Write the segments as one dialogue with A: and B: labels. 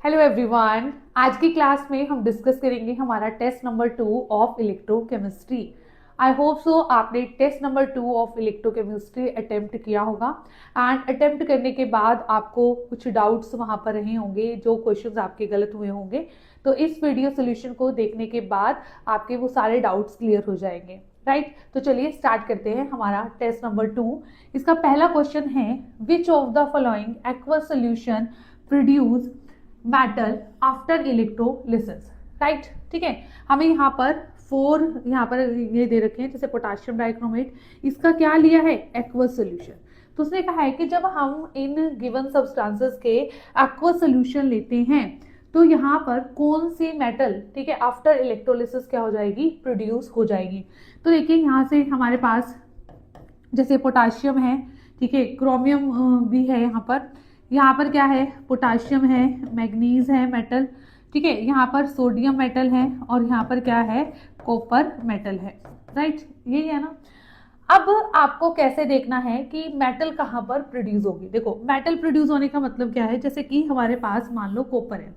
A: Hello everyone, आज की class में हम डिस्कस करेंगे हमारा test number 2 of electrochemistry. I hope so आपने test number 2 of electrochemistry attempt किया होगा एंड अटेम्प्ट करने के बाद आपको कुछ डाउट्स वहां पर रहे होंगे, जो क्वेश्चंस आपके गलत हुए होंगे। तो इस वीडियो सोल्यूशन को देखने के बाद आपके वो सारे डाउट्स क्लियर हो जाएंगे, राइट। तो चलिए स्टार्ट करते हैं हमारा टेस्ट नंबर 2। इसका पहला क्वेश्चन है, which of the following aqueous solution produce metal after electrolysis, right. ठीक है, हमें यहाँ पर यहाँ पर ये दे रखे हैं, जैसे पोटाशियम डाइक्रोमेट, इसका क्या लिया है, एक्वस सोल्यूशन। तो उसने कहा है कि जब हम इन गिवन सब्सटेंसेस के एक्वस सोल्यूशन लेते हैं तो यहाँ पर कौन सी मेटल, ठीक है, आफ्टर इलेक्ट्रोलिसिस क्या हो जाएगी, प्रोड्यूस हो जाएगी। तो देखिए यहाँ से हमारे पास जैसे पोटाशियम है, ठीक है, क्रोमियम भी है, यहाँ पर क्या है, पोटाशियम है, मैग्नीज है मेटल, ठीक है, यहाँ पर सोडियम मेटल है और यहाँ पर क्या है, कॉपर मेटल है, राइट। यही है ना। अब आपको कैसे देखना है कि मेटल कहाँ पर प्रोड्यूस होगी। देखो, मेटल प्रोड्यूस होने का मतलब क्या है, जैसे कि हमारे पास मान लो कॉपर है,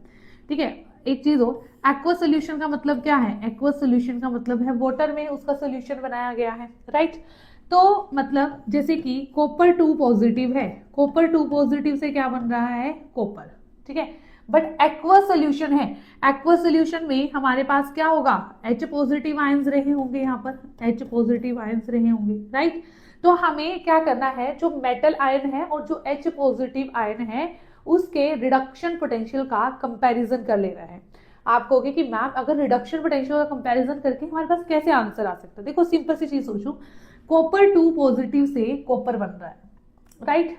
A: ठीक है। एक चीज हो, एक्वस सोल्यूशन का मतलब क्या है, एक्वस सोल्यूशन का मतलब है वाटर में उसका सोल्यूशन बनाया गया है, राइट। तो मतलब जैसे कि कॉपर 2 पॉजिटिव है, कॉपर 2 पॉजिटिव से क्या बन रहा है, कॉपर, ठीक है। बट एक्वस सोल्यूशन है, एक्वस सोल्यूशन में हमारे पास क्या होगा, H पॉजिटिव आयंस रहे होंगे, यहाँ पर H पॉजिटिव आयंस रहे होंगे, राइट। तो हमें क्या करना है, जो मेटल आयन है और जो H पॉजिटिव आयन है उसके रिडक्शन पोटेंशियल का कंपैरिजन कर लेना है। आप कहोगे कि मैम अगर रिडक्शन पोटेंशियल का कंपैरिजन करके हमारे पास कैसे आंसर आ सकता है। देखो सिंपल सी चीज सोचो, कॉपर 2 पॉजिटिव से कॉपर बन रहा है, राइट,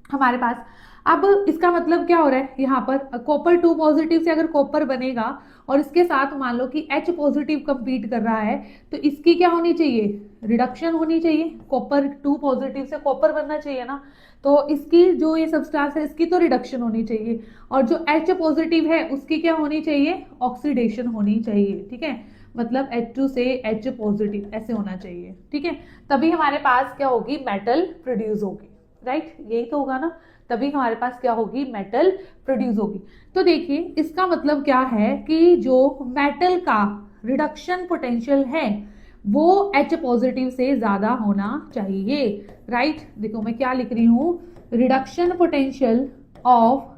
A: हमारे पास। अब इसका मतलब क्या हो रहा है, यहाँ पर कॉपर 2 पॉजिटिव से अगर कॉपर बनेगा और इसके साथ मान लो कि H पॉजिटिव कंपीट कर रहा है, तो इसकी क्या होनी चाहिए, रिडक्शन होनी चाहिए। कॉपर 2 पॉजिटिव से कॉपर बनना चाहिए ना, तो इसकी जो ये सब्सटेंस है इसकी तो रिडक्शन होनी चाहिए, और जो H पॉजिटिव है उसकी क्या होनी चाहिए, ऑक्सीडेशन होनी चाहिए, ठीक है। मतलब H2 से H पॉजिटिव ऐसे होना चाहिए, ठीक है। तभी हमारे पास क्या होगी, मेटल प्रोड्यूस होगी, राइट। यही तो होगा ना, तभी हमारे पास क्या होगी, मेटल प्रोड्यूस होगी। तो देखिए इसका मतलब क्या है कि जो मेटल का रिडक्शन पोटेंशियल है वो H पॉजिटिव से ज्यादा होना चाहिए, राइट। देखो मैं क्या लिख रही हूं, रिडक्शन पोटेंशियल ऑफ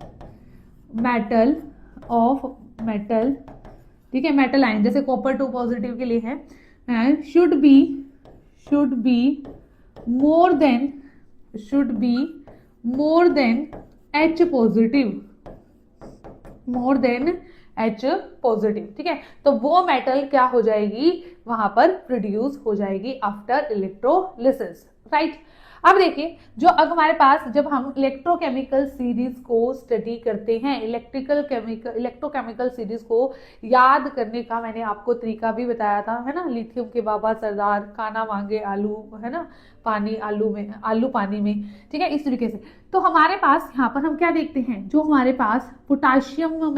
A: मेटल, ठीक है, मेटल आयन जैसे कॉपर 2 पॉजिटिव के लिए है, should be more than H positive, ठीक है। तो वो मेटल क्या हो जाएगी, वहां पर प्रोड्यूस हो जाएगी आफ्टर इलेक्ट्रोलिसिस, राइट। अब देखिए, जो अब हमारे पास जब हम इलेक्ट्रोकेमिकल सीरीज को स्टडी करते हैं, इलेक्ट्रोकेमिकल सीरीज को याद करने का मैंने आपको तरीका भी बताया था, है ना, लिथियम के बाबा सरदार, खाना मांगे आलू, है ना, पानी आलू में, आलू पानी में, ठीक है, इस तरीके से। तो हमारे पास यहाँ पर हम क्या देखते हैं, जो हमारे पास पोटाशियम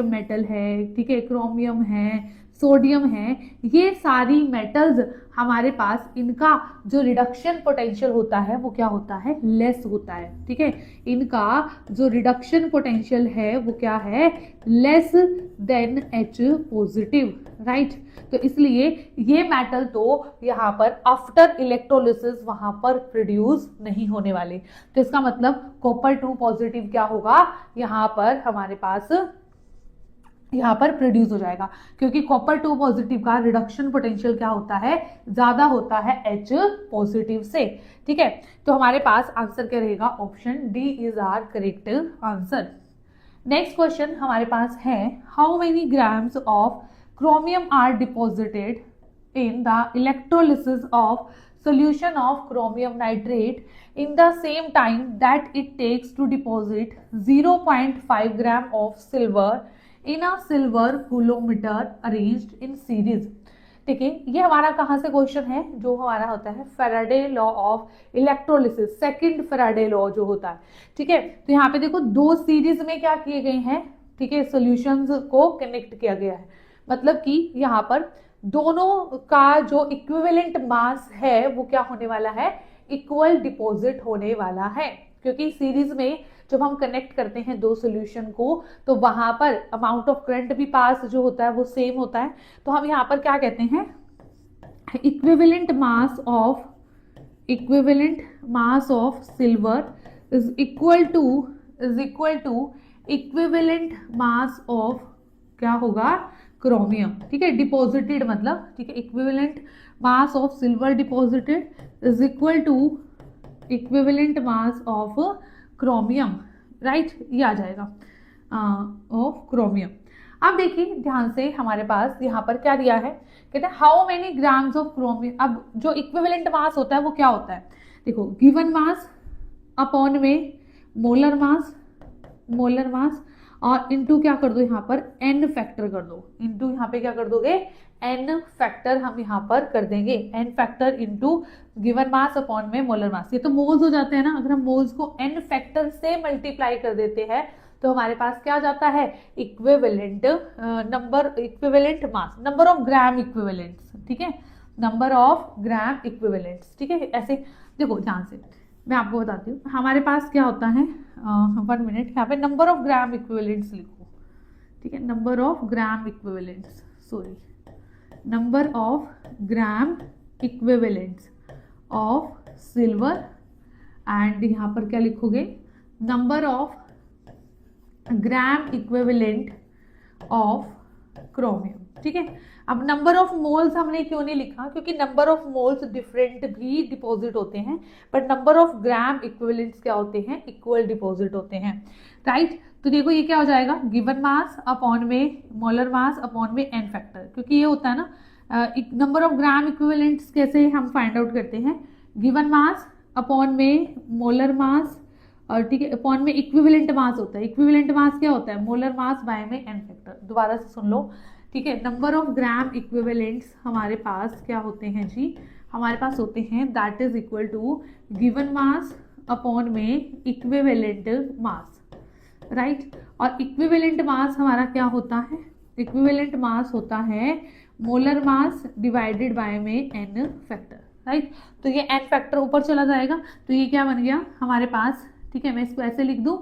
A: मेटल है, ठीक है, क्रोमियम है, सोडियम है, ये सारी मेटल्स हमारे पास, इनका जो रिडक्शन पोटेंशियल होता है वो क्या होता है, लेस होता है, ठीक है। इनका जो रिडक्शन पोटेंशियल है वो क्या है, less than H positive, right. तो इसलिए ये मेटल तो यहाँ पर आफ्टर इलेक्ट्रोलिसिस वहां पर प्रोड्यूस नहीं होने वाले। तो इसका मतलब कॉपर 2 पॉजिटिव क्या होगा, यहाँ पर हमारे पास यहाँ पर प्रोड्यूस हो जाएगा, क्योंकि कॉपर 2 पॉजिटिव का रिडक्शन पोटेंशियल क्या होता है, ज्यादा होता है H पॉजिटिव से, ठीक है। तो हमारे पास आंसर क्या रहेगा, option D is are correct answer. Next question हमारे पास है, how many grams of chromium are deposited in the electrolysis of solution of chromium nitrate in the same time that it takes to deposit 0.5 gram of silver in a silver coulometer arranged in series। ठीक है, ये हमारा कहाँ से question है, जो हमारा होता है Faraday law of electrolysis, second Faraday law जो होता है, ठीक है। तो यहाँ पे देखो दो सीरीज में क्या किए गए हैं, ठीक है, सॉल्यूशंस को कनेक्ट किया गया है, मतलब कि यहाँ पर दोनों का जो इक्विवेलेंट मास है वो क्या होने वाला है, इक्वल डिपॉजिट होने वाला है, क्योंकि सीरीज में जब हम कनेक्ट करते हैं दो सॉल्यूशन को तो वहां पर अमाउंट ऑफ करंट भी पास जो होता है वो सेम होता है। तो हम यहाँ पर क्या कहते हैं, equivalent mass of silver is equal to equivalent mass of क्या होगा, क्रोमियम। ठीक है, डिपॉजिटेड मतलब, ठीक है, equivalent mass of silver deposited is equal to equivalent mass of chromium, right, ये आ जाएगा ऑफ क्रोमियम। अब देखिए ध्यान से, हमारे पास यहाँ पर क्या दिया है, कहते हैं how many grams of chromium. अब जो इक्विवेलेंट मास होता है वो क्या होता है, देखो गिवन मास अपॉन में मोलर मास और इनटू क्या कर दो यहाँ पर n फैक्टर कर दो, इनटू यहाँ पे क्या कर दोगे n फैक्टर हम यहाँ पर कर देंगे, n factor into given mass upon में मोलर मास। ये तो मोल्स हो जाते हैं ना, अगर हम मोल्स को n फैक्टर से मल्टीप्लाई कर देते हैं तो हमारे पास क्या आ जाता है, equivalent mass, number of gram equivalents. ठीक है, नंबर ऑफ ग्राम इक्विवेलेंट्स। ठीक है, ऐसे देखो ध्यान से मैं आपको बताती हूँ, हमारे पास क्या होता है, 1 मिनट, यहाँ पे नंबर ऑफ ग्राम इक्विवेलेंट्स लिखो। ठीक है, number of gram equivalents, sorry, number of gram equivalents of silver and यहाँ पर क्या लिखोगे, number of gram equivalent of chromium. ठीक है, अब नंबर ऑफ मोल्स हमने क्यों नहीं लिखा, क्योंकि नंबर ऑफ मोल्स डिफरेंट भी डिपॉजिट होते हैं, but number of gram equivalents क्या होते हैं, इक्वल डिपॉजिट होते हैं, राइट। तो देखो ये क्या हो जाएगा, गिवन मास अपॉन में मोलर मास अपॉन में n फैक्टर, क्योंकि ये होता है ना नंबर ऑफ ग्राम इक्विवेलेंट्स कैसे हम फाइंड आउट करते हैं, गिवन मास अपॉन में मोलर मास और ठीक है अपॉन में इक्विवेलेंट मास होता है। इक्विवेलेंट मास क्या होता है, मोलर मास बाय में n फैक्टर। दोबारा से सुन लो, ठीक है, नंबर ऑफ ग्राम इक्विवेलेंट्स हमारे पास क्या होते हैं जी, हमारे पास होते हैं that is equal to given mass upon में इक्विवेलेंट मास, राइट। और इक्विवेलेंट मास हमारा क्या होता है, इक्विवेलेंट मास होता है मोलर मास डिवाइडेड बाय में n फैक्टर, राइट। तो ये n फैक्टर ऊपर चला जाएगा, तो ये क्या बन गया हमारे पास, ठीक है, मैं इसको ऐसे लिख दूं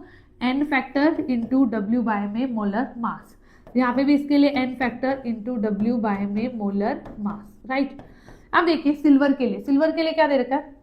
A: n factor into w by में मोलर मास, यहाँ पे भी इसके लिए n factor into w by में मोलर मास, राइट। अब देखिए सिल्वर के लिए क्या दे रखा है,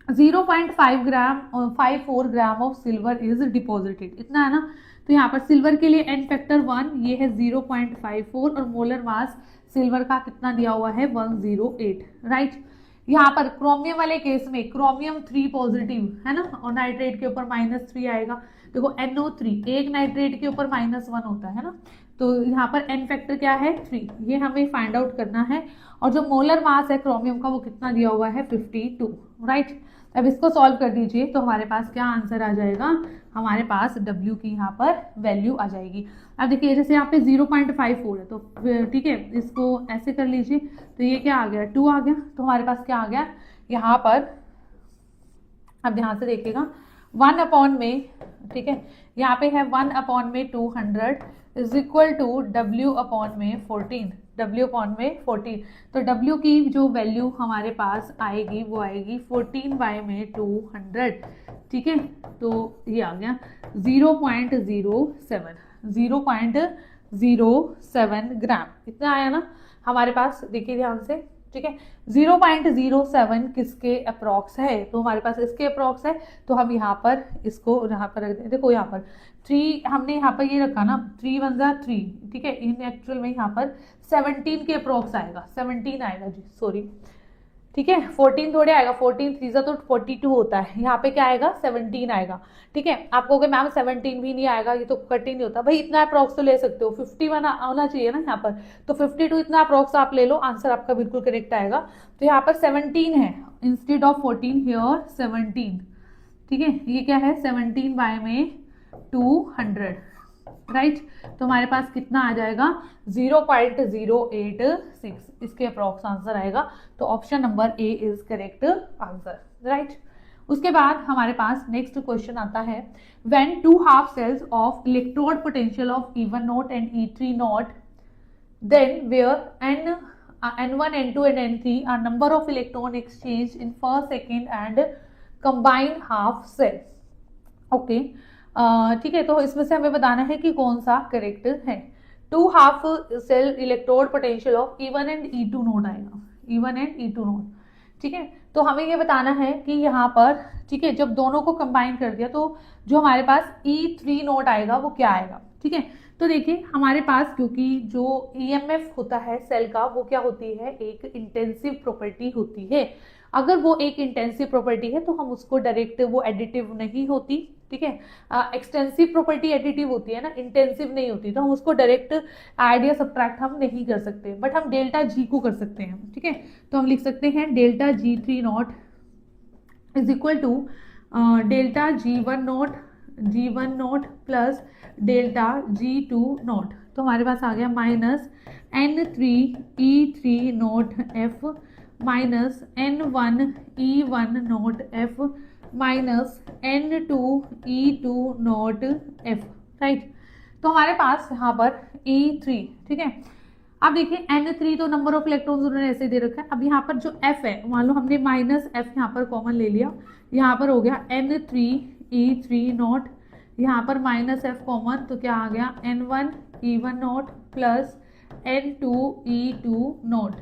A: 0.5 ग्राम और 54 gram of silver is deposited, इतना है ना। तो यहाँ पर सिल्वर के लिए n फैक्टर 1, ये है 0.54 और मोलर मास सिल्वर का कितना दिया हुआ है 108, राइट। यहाँ पर क्रोमियम वाले केस में क्रोमियम 3 पॉजिटिव है ना, और नाइट्रेट के ऊपर -3 आएगा। देखो NO3 एक नाइट्रेट के ऊपर -1 होता है ना, तो यहाँ पर n फैक्टर क्या है 3, ये हमें फाइंड आउट करना है। और जो मोलर मास है क्रोमियम का वो कितना दिया हुआ है 52, राइट। अब इसको सॉल्व कर दीजिए तो हमारे पास क्या आंसर आ जाएगा, हमारे पास W की यहाँ पर वैल्यू आ जाएगी। अब देखिए जैसे यहाँ पे 0.54 है तो ठीक है इसको ऐसे कर लीजिए, तो ये क्या आ गया 2 आ गया, तो हमारे पास क्या आ गया यहाँ पर, अब ध्यान से देखिएगा 1 अपॉन में, ठीक है, यहाँ पे है 1 अपॉन में 200 is equal to W upon में 14, W अपॉन में 14। तो W की जो वैल्यू हमारे पास आएगी वो आएगी 14 बाय में 200, ठीक है। तो ये आ गया 0.07 ग्राम, इतना आया ना हमारे पास, देखिए ध्यान से, ठीक है। 0.07 किसके अप्रॉक्स है, तो हमारे पास इसके अप्रॉक्स है, तो हम यहाँ पर इसको यहाँ पर रख दें। देखो यहाँ पर 3 हमने यहाँ पर ये रखा ना, 3 1 जा 3, ठीक है, इन एक्चुअल में यहाँ पर 17 के अप्रॉक्स आएगा, 17 आएगा जी, सॉरी, ठीक है, 14 थोड़े आएगा, 14 3 तो 42 होता है, यहाँ पे क्या आएगा 17 आएगा, ठीक है। आप कहोगे मैम 17 भी नहीं आएगा, ये तो कट ही नहीं होता, भाई इतना अप्रॉक्स तो ले सकते हो, 51 आना चाहिए ना यहाँ पर, तो 52 इतना अप्रॉक्स आप ले लो, आंसर आपका बिल्कुल करेक्ट आएगा। तो यहाँ पर 17 है इंस्टेड ऑफ 14 हियर 17, ठीक है, ये क्या है 17 बाय में 200, राइट। तो हमारे पास कितना आ जाएगा 0.086, इसके अप्रॉक्स आंसर आएगा। तो option number A is correct answer, right. उसके बाद हमारे पास नेक्स्ट क्वेश्चन आता है, when 2 half cells of electrode potential of E1 not and E3 not, then where N1 N2 and N3 are number of electron exchange in first second and combined half cell, okay, ठीक है, तो इसमें से हमें बताना है कि कौन सा करेक्ट है। Two half cell electrode potential of E1 and E2 not आएगा, E1 एंड E2 नोड, ठीक है। तो हमें ये बताना है कि यहाँ पर, ठीक है, जब दोनों को कंबाइन कर दिया तो जो हमारे पास E3 नोड आएगा वो क्या आएगा, ठीक है। तो देखिए हमारे पास, क्योंकि जो EMF होता है सेल का वो क्या होती है, एक इंटेंसिव प्रॉपर्टी होती है। अगर वो एक इंटेंसिव प्रॉपर्टी है तो हम उसको डायरेक्ट, वो एडिटिव नहीं होती, ठीक है। एक्सटेंसिव प्रॉपर्टी एडिटिव होती है ना, इंटेंसिव नहीं होती, तो हम उसको डायरेक्ट ऐड या सब्ट्रैक्ट हम नहीं कर सकते, बट हम डेल्टा जी को कर सकते हैं, ठीक है। तो हम लिख सकते हैं delta G3 not is equal to delta G1 not plus delta G2 not. तो हमारे पास आ गया minus N3 E3 not F minus N1 E1 not F minus N2 E2 not F, right. तो हमारे पास यहाँ पर E3, ठीक है। अब देखिए N3 तो नंबर ऑफ इलेक्ट्रॉन्स उन्होंने ऐसे दे रखा है। अब यहाँ पर जो F है, मान लो हमने माइनस F यहाँ पर कॉमन ले लिया, यहाँ पर हो गया N3 E3 नॉट, यहाँ पर माइनस F कॉमन, तो क्या आ गया N1 E1 not plus N2 E2 not,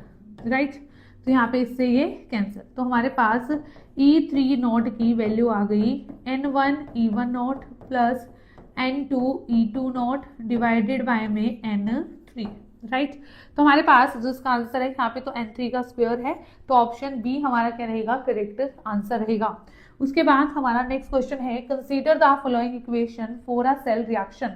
A: right. तो यहाँ पे इससे ये कैंसिल, तो हमारे पास E3 नॉट की वैल्यू आ गई N1 E1 not plus N2 E2 not divided by में N3, राइट। तो हमारे पास जो इसका आंसर है यहाँ पे तो N3 का स्क्वायर है, तो ऑप्शन बी हमारा क्या रहेगा, करेक्ट आंसर रहेगा। उसके बाद हमारा नेक्स्ट क्वेश्चन है, consider the following equation for a cell reaction,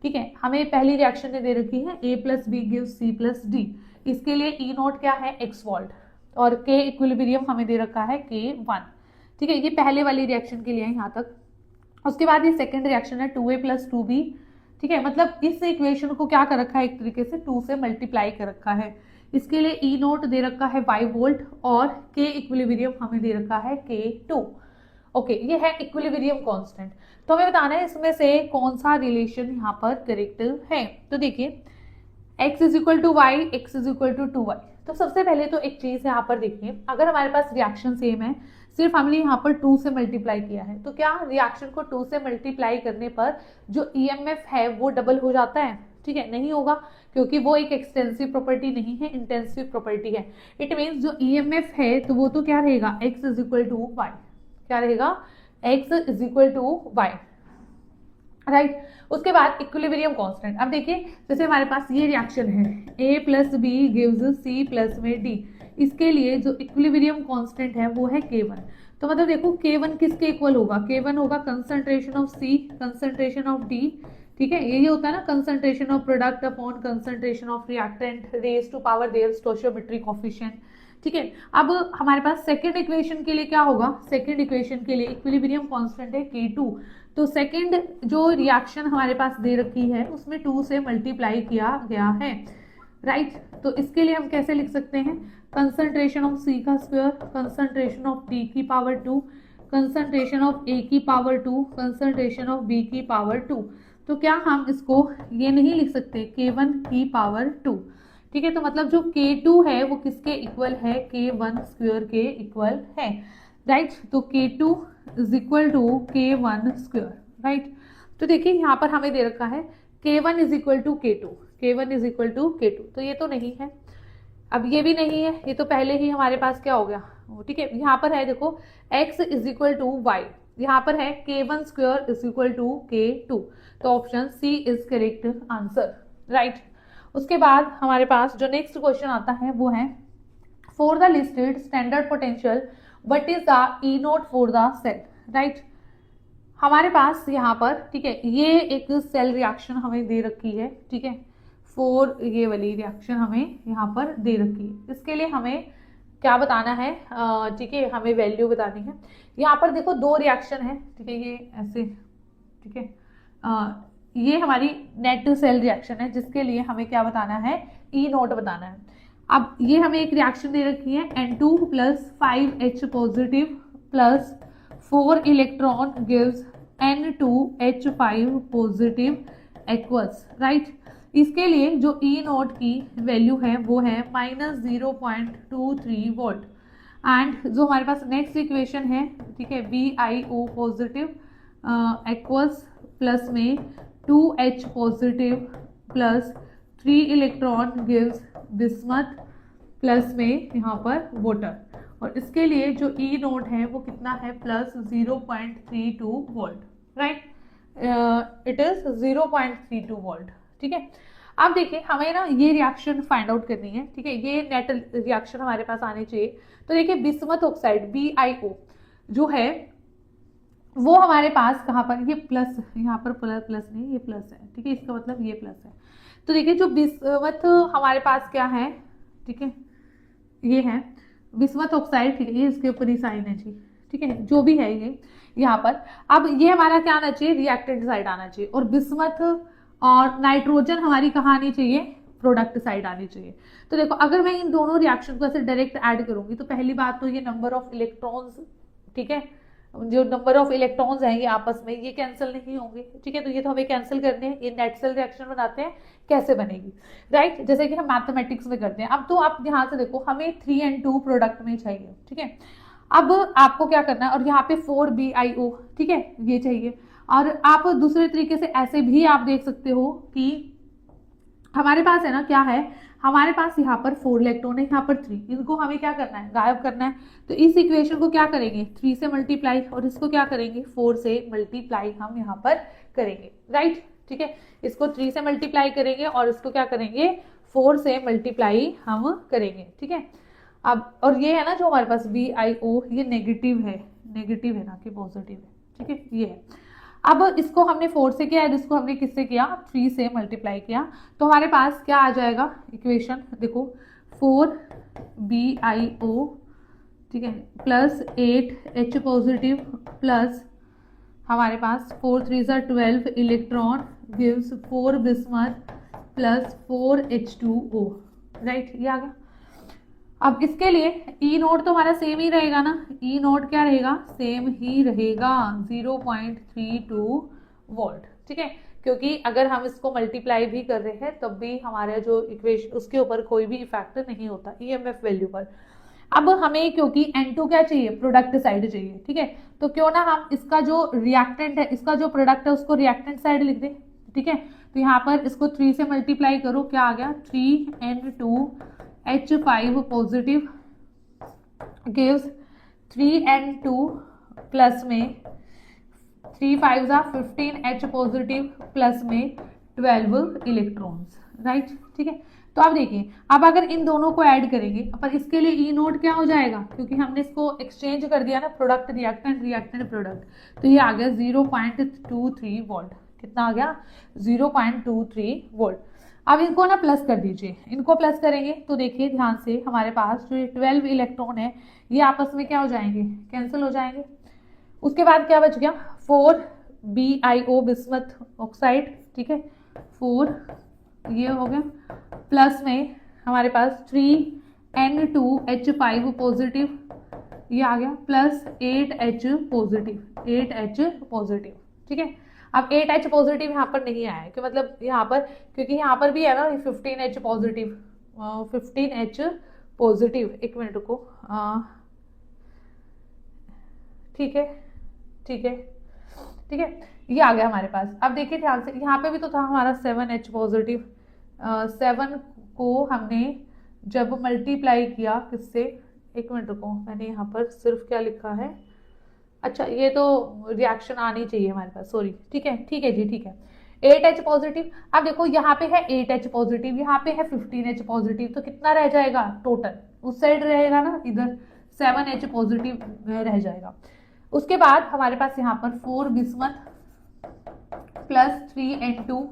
A: ठीक है। हमें पहली रिएक्शन दे रखी है A plus B gives C plus D, इसके लिए E नॉट क्या है, x वोल्ट, और K इक्विलिब्रियम हमें दे रखा है K1, ठीक है। ये पहले वाली रिएक्शन के लिए है यहाँ तक। उसके बाद ये सेकंड रिएक्शन है 2A प्लस 2B, ठीक है। मतलब इस इक्वेशन को क्या कर रखा है, एक तरीके से 2 से मल्टीप्लाई कर रखा है। इसके लिए E नोट दे रखा है y वोल्ट और K इक्विलिब्रियम हमें दे रखा है K2, ओके। ये है इक्विलिब्रियम कांस्टेंट। तो हमें बताना है इसमें से कौन सा रिलेशन यहाँ पर करेक्ट है। तो देखिए x is equal to Y, X is equal to 2y। तो सबसे पहले तो एक चीज यहाँ पर देखिए, अगर हमारे पास रिएक्शन सेम है, सिर्फ हमने यहाँ पर 2 से मल्टीप्लाई किया है, तो क्या रिएक्शन को 2 से मल्टीप्लाई करने पर जो EMF है वो डबल हो जाता है, ठीक है, नहीं होगा, क्योंकि वो एक एक्सटेंसिव प्रॉपर्टी नहीं है, इंटेंसिव प्रॉपर्टी है। इट मीन्स जो EMF है तो वो तो क्या रहेगा, x is equal to Y, क्या रहेगा, x is equal to Y, right. उसके बाद इक्विलिब्रियम कांस्टेंट। अब देखिए जैसे हमारे पास ये रिएक्शन है A plus B gives C plus में D, इसके लिए जो इक्विलिब्रियम कांस्टेंट है वो है K1। तो मतलब देखो K1 किसके इक्वल होगा, K1 होगा concentration of C concentration of D, ठीक है। यही होता है ना, concentration of product upon concentration of reactant raise to power their stoichiometry coefficient, ठीक है। अब हमारे पास सेकंड इक्वेशन के लिए क्या होगा, सेकंड इक्वेशन के लिए इक्विलिब्रियम कांस्टेंट है K2। तो सेकंड जो रिएक्शन हमारे पास दे रखी है उसमें 2 से मल्टीप्लाई किया गया है, राइट। तो इसके लिए हम कैसे लिख सकते हैं, कंसंट्रेशन ऑफ C का स्क्वायर, कंसंट्रेशन ऑफ D की पावर 2, कंसंट्रेशन ऑफ A की पावर 2, कंसंट्रेशन ऑफ B की पावर 2। तो क्या हम इसको ये नहीं लिख सकते K1 की पावर 2, ठीक है। तो मतलब जो K2 है वो किसके इक्वल है, K1 स्क्वायर के इक्वल है, राइट। तो K2 is equal to K1 square, right. तो देखिए यहाँ पर हमें दे रखा है K1 is equal to K2, K1 is equal to K2, तो ये तो नहीं है, अब ये भी नहीं है, ये तो पहले ही हमारे पास क्या हो गया, ठीक है। यहाँ पर है देखो x is equal to y, यहाँ पर है K1 square is equal to K2, तो option C is correct answer, right. उसके बाद हमारे पास जो नेक्स्ट क्वेश्चन आता है वो है, for the listed standard potential what is the E naught for the cell, right. हमारे पास यहाँ पर, ठीक है, ये एक सेल रिएक्शन हमें दे रखी है, ठीक है, फॉर ये वाली रिएक्शन हमें यहाँ पर दे रखी है। इसके लिए हमें क्या बताना है, ठीक है, हमें वैल्यू बतानी है। यहाँ पर देखो दो रिएक्शन है, ठीक है, ये ऐसे, ठीक है, ये हमारी नेट सेल रिएक्शन है जिसके लिए हमें क्या बताना है, ई नोट बताना है। अब ये हमें एक रिएक्शन दे रखी है N2 plus 5H positive plus 4 electron gives N2H5 positive aqueous, right. इसके लिए जो ई नोट की वैल्यू है वो है -0.23 वोल्ट। एंड जो हमारे पास नेक्स्ट इक्वेशन है, ठीक है, BiO पॉजिटिव एक्वस प्लस में 2H positive plus 3 electron gives bismuth plus में यहाँ पर वाटर, और इसके लिए जो ई नोड है वो कितना है, plus 0.32 volt, right, it is 0.32 volt. ठीक है, अब देखिए हमें ना ये रिएक्शन फाइंड आउट करनी है। ठीक है, ये नेट रिएक्शन हमारे पास आनी चाहिए। तो देखिए बिस्मथ ऑक्साइड BiO जो है वो हमारे पास कहाँ पर, ये प्लस, यहाँ पर प्लस नहीं, ये प्लस है। ठीक है, इसका मतलब ये प्लस है। तो देखिए जो बिस्मथ हमारे पास क्या है, ठीक है, ये है बिस्मथ ऑक्साइड। ठीक है, ये इसके ऊपर ही साइन है जी। ठीक है, जो भी है ये यहाँ पर, अब ये हमारा क्या आना चाहिए, रिएक्टेंट साइड आना चाहिए, और बिस्मथ और नाइट्रोजन हमारी कहाँ आनी चाहिए, प्रोडक्ट साइड आनी चाहिए। तो देखो अगर मैं इन दोनों रिएक्शन को ऐसे डायरेक्ट ऐड करूंगी तो पहली बात तो ये नंबर ऑफ इलेक्ट्रॉन्स, ठीक है, जो नंबर ऑफ इलेक्ट्रॉन्स हैं ये आपस में ये कैंसिल नहीं होंगे। ठीक है, तो ये तो हमें कैंसिल करने हैं। ये नेट सेल रिएक्शन बनाते हैं, कैसे बनेगी, राइट, जैसे कि हम मैथमेटिक्स में करते हैं। अब तो आप यहाँ से देखो हमें 3N2 प्रोडक्ट में चाहिए। ठीक है, अब आपको क्या करना है, और यहाँ पे 4BiO, ठीक है, ये चाहिए। और आप दूसरे तरीके से ऐसे भी आप देख सकते हो कि हमारे पास है ना, क्या है, हमारे पास यहाँ पर 4 इलेक्ट्रॉन है, यहाँ पर 3, इनको हमें क्या करना है, गायब करना है। तो इस इक्वेशन को क्या करेंगे, 3 से मल्टीप्लाई, और इसको क्या करेंगे, 4 से मल्टीप्लाई हम यहाँ पर करेंगे, राइट। ठीक है, इसको 3 से मल्टीप्लाई करेंगे और इसको क्या करेंगे, 4 से मल्टीप्लाई हम करेंगे। ठीक है, अब और ये है ना जो हमारे पास BiO, ये नेगेटिव है ना कि पॉजिटिव है। ठीक है, ये है। अब इसको हमने 4 से किया है, इसको हमने किससे किया, 3 से मल्टीप्लाई किया। तो हमारे पास क्या आ जाएगा इक्वेशन, देखो 4BiO, ठीक है, प्लस 8H पॉजिटिव प्लस हमारे पास 4 3 12 electron gives 4 bismuth plus 4H2O, right, ये आ गया। अब इसके लिए ई नोड तो हमारा सेम ही रहेगा ना, ई नोड क्या रहेगा, सेम ही रहेगा 0.32 वोल्ट। ठीक है, क्योंकि अगर हम इसको मल्टीप्लाई भी कर रहे हैं तब भी हमारे जो इक्वेशन उसके ऊपर कोई भी इफेक्ट नहीं होता EMF वैल्यू पर। अब हमें क्योंकि N2 क्या चाहिए, प्रोडक्ट साइड चाहिए। ठीक है, तो क्यों ना हम इसका जो रिएक्टेंट है, इसका जो प्रोडक्ट है उसको रिएक्टेंट साइड लिख दें। ठीक है, तो यहाँ पर इसको 3 से मल्टीप्लाई करो, क्या आ गया, 3N2H5 positive gives 3N2 plus में 3 5 15H पॉजिटिव प्लस में 12 इलेक्ट्रॉन्स, राइट। ठीक है, तो आप देखिए अब अगर इन दोनों को ऐड करेंगे, पर इसके लिए ई नोड क्या हो जाएगा, क्योंकि हमने इसको एक्सचेंज कर दिया ना, प्रोडक्ट रिएक्टेंट, रिएक्टेंट प्रोडक्ट, तो ये आ गया 0.23 वोल्ट। कितना आ गया, 0.23 वोल्ट। अब इनको ना प्लस कर दीजिए, इनको प्लस करेंगे तो देखिए ध्यान से हमारे पास जो 12 इलेक्ट्रॉन है ये आपस में क्या हो जाएंगे, कैंसिल हो जाएंगे। उसके बाद क्या बच गया, 4BiO बिस्मथ ऑक्साइड, ठीक है, 4 ये हो गया, प्लस में हमारे पास 3N2H5 पॉजिटिव, ये आ गया, प्लस 8H पॉजिटिव। ठीक है, अब 8H पॉजिटिव यहाँ पर नहीं आया है, कि मतलब यहाँ पर, क्योंकि यहाँ पर भी है ना 15H पॉजिटिव, 15H पॉजिटिव, एक मिनट को, ठीक है, ये आ गया हमारे पास। अब देखिए ध्यान से, यहाँ पे भी तो था हमारा 7H पॉजिटिव, 7 को हमने जब मल्टीप्लाई किया किससे, एक मिनट को, मैंने यहाँ पर सिर्फ क्या लिखा है, अच्छा ये तो रिएक्शन आनी चाहिए हमारे पास, सॉरी। ठीक है जी, ठीक है, 8H पॉजिटिव। अब देखो यहाँ पे है 8H पॉजिटिव, यहाँ पे है 15H पॉजिटिव, तो कितना रह जाएगा टोटल, उस साइड रहेगा ना, इधर 7H पॉजिटिव रह जाएगा। उसके बाद हमारे पास यहाँ पर 4 बिस्मथ प्लस 3N2,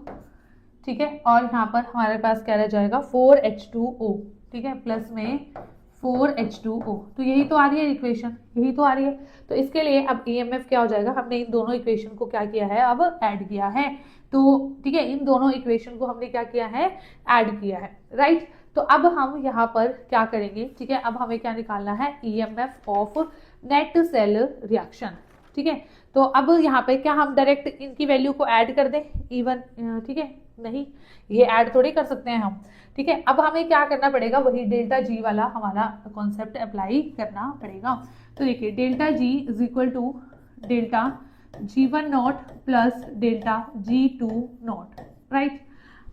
A: ठीक है, और यहाँ पर हमारे पास क्या रह जाएगा, 4H2O, ठीक है, प्लस में 4H2O। तो यही तो आ रही है इक्वेशन, यही तो आ रही है। तो इसके लिए अब EMF क्या हो जाएगा, हमने इन दोनों इक्वेशन को क्या किया है, अब ऐड किया है। तो ठीक है, इन दोनों इक्वेशन को हमने क्या किया है, ऐड किया है, राइट। तो अब हम यहाँ पर क्या करेंगे, ठीक है, अब हमें क्या निकालना है, EMF of net cell reaction. ठीक है, तो अब यहाँ पे क्या हम डायरेक्ट इनकी वैल्यू को ऐड कर दें, इवन, ठीक है, नहीं, ये ऐड थोड़ी कर सकते हैं हम। ठीक है, अब हमें क्या करना पड़ेगा, वही डेल्टा जी वाला हमारा कॉन्सेप्ट अप्लाई करना पड़ेगा। तो देखिए delta G is equal to delta G1 not plus delta G2 naught, right.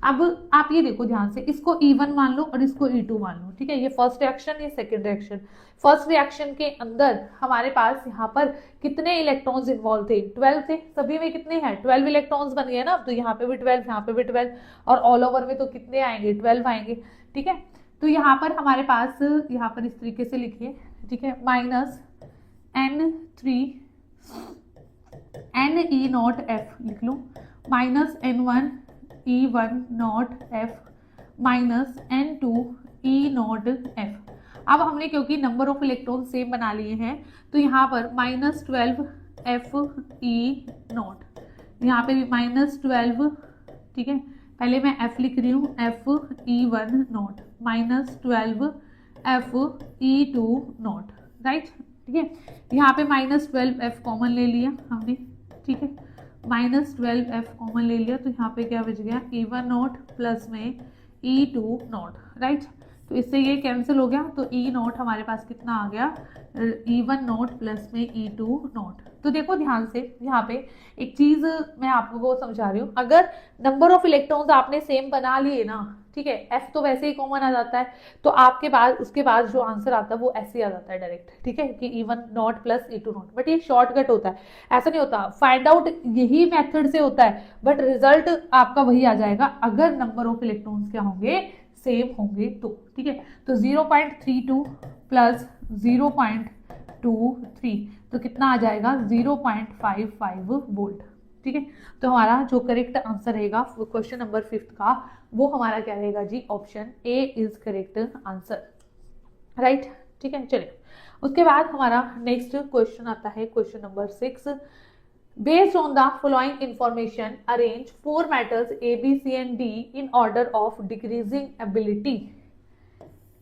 A: अब आप ये देखो ध्यान से, इसको E1 मान लो और इसको E2 मान लो, ठीक है। ये फर्स्ट रिएक्शन, ये सेकंड रिएक्शन। फर्स्ट रिएक्शन के अंदर हमारे पास यहाँ पर कितने इलेक्ट्रॉन्स इन्वॉल्व थे? 12 थे। सभी में कितने हैं? 12 इलेक्ट्रॉन्स बन गए ना, तो यहाँ पे भी 12, यहाँ पे भी 12, और ऑल ओवर में तो कितने आएंगे? 12 आएंगे, ठीक है। तो यहाँ पर हमारे पास, यहाँ पर इस तरीके से लिखिए, ठीक है, minus N3 NE not F लिख लो, minus N1 E1 not F minus N2 E not F। अब हमने क्योंकि नंबर ऑफ इलेक्ट्रॉन सेम बना लिए हैं, तो यहाँ पर -12 F E नॉट, यहाँ पे भी -12, ठीक है। पहले मैं F लिख रही हूँ, F E1 not -12 F E2 not, right, ठीक है। यहाँ पे -12 F कॉमन ले लिया हमने, ठीक है, -12 F कॉमन ले लिया, तो यहाँ पे क्या बच गया? E1 नॉट प्लस में E2 नॉट, राइट। तो इससे ये कैंसिल हो गया, तो E नॉट हमारे पास कितना आ गया? E1 नॉट प्लस में E2 नॉट। तो देखो ध्यान से, यहाँ पे एक चीज मैं आपको वो समझा रही हूँ, अगर नंबर ऑफ इलेक्ट्रॉन्स आपने सेम बना लिए ना, ठीक है, F तो वैसे ही कॉमन आ जाता है, तो आपके बाद उसके बाद जो आंसर आता है वो ऐसे आ जाता है डायरेक्ट, ठीक है, कि E1 not plus E2 not. But ये शॉर्टकट होता है, ऐसा नहीं होता। फाइंड आउट यही मेथड से होता है, बट रिजल्ट आपका वही आ जाएगा अगर नंबर ऑफ इलेक्ट्रॉन्स क्या होंगे? सेम होंगे तो, ठीक है। तो 0.32 प्लस 0.23, तो कितना आ जाएगा? 0.55 वोल्ट, ठीक है। तो हमारा जो करेक्ट आंसर रहेगा क्वेश्चन नंबर 5 का, वो हमारा क्या रहेगा जी? Option A is correct answer, right, ठीक है। चलिए उसके बाद हमारा नेक्स्ट क्वेश्चन आता है, question number 6। Based on the following information, arrange 4 metals A, B, C and D in order of decreasing ability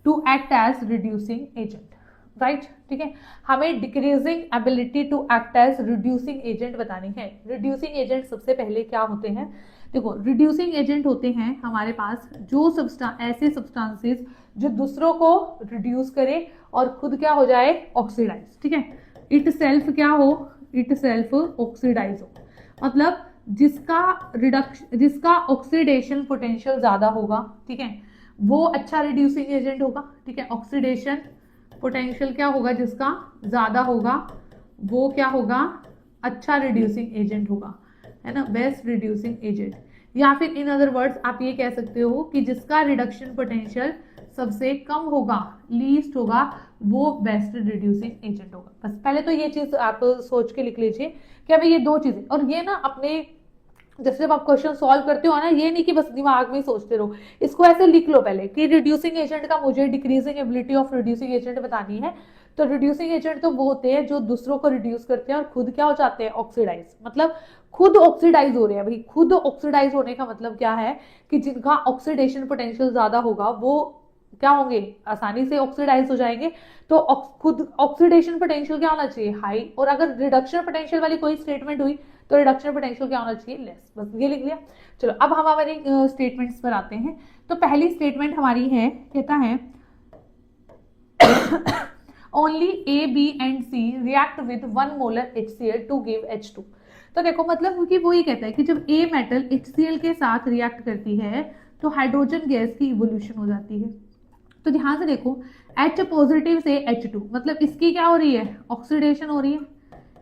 A: to act as reducing agent, right, ठीक है। हमें decreasing ability to act as reducing agent बतानी है। Reducing agent सबसे पहले क्या होते हैं? देखो, रिड्यूसिंग एजेंट होते हैं हमारे पास जो ऐसे सब्सटेंसेस जो दूसरों को रिड्यूस करे और खुद क्या हो जाए? ऑक्सीडाइज, ठीक है। इट सेल्फ क्या हो? इट सेल्फ ऑक्सीडाइज हो, मतलब जिसका ऑक्सीडेशन पोटेंशियल ज्यादा होगा, ठीक है, वो अच्छा रिड्यूसिंग एजेंट होगा, ठीक है। ऑक्सीडेशन पोटेंशियल क्या होगा? जिसका ज्यादा होगा वो क्या होगा? अच्छा रिड्यूसिंग एजेंट होगा, है ना, बेस्ट रिड्यूसिंग एजेंट। या फिर इन अदर वर्ड्स आप ये कह सकते हो कि जिसका रिडक्शन पोटेंशियल सबसे कम होगा, लीस्ट होगा, वो बेस्ट रिड्यूसिंग एजेंट होगा। बस पहले तो ये चीज आप सोच के लिख लीजिए कि अभी ये दो चीजें, और ये ना अपने जैसे जब आप क्वेश्चन सॉल्व करते हो ना, ये नहीं कि बस दिमाग में सोचते रहो, इसको ऐसे लिख लो पहले कि रिड्यूसिंग एजेंट का मुझे decreasing ability of reducing agent बतानी है। तो रिड्यूसिंग एजेंट तो वो होते हैं जो दूसरों को रिड्यूस करते हैं और खुद क्या हो जाते हैं? ऑक्सीडाइज, मतलब खुद ऑक्सीडाइज हो रहे हैं। भाई खुद ऑक्सीडाइज होने का मतलब क्या है? कि जिनका ऑक्सीडेशन पोटेंशियल ज्यादा होगा वो क्या होंगे? आसानी से ऑक्सीडाइज हो जाएंगे। तो खुद ऑक्सीडेशन पोटेंशियल क्या होना चाहिए? हाई। और अगर रिडक्शन पोटेंशियल वाली कोई स्टेटमेंट हुई तो रिडक्शन पोटेंशियल क्या होना चाहिए? लेस। बस ये लिख लिया। चलो अब हम हमारे स्टेटमेंट्स पर आते हैं। तो पहली स्टेटमेंट हमारी है, कहता है only A, B and C react with 1 molar HCl to give H2। तो देखो मतलब कि वो ये कहता है कि जब A मेटल HCl के साथ रिएक्ट करती है तो हाइड्रोजन गैस की इवोल्यूशन हो जाती है। तो ध्यान से देखो, H पॉजिटिव से H2, मतलब इसकी क्या हो रही है? ऑक्सीडेशन हो रही है।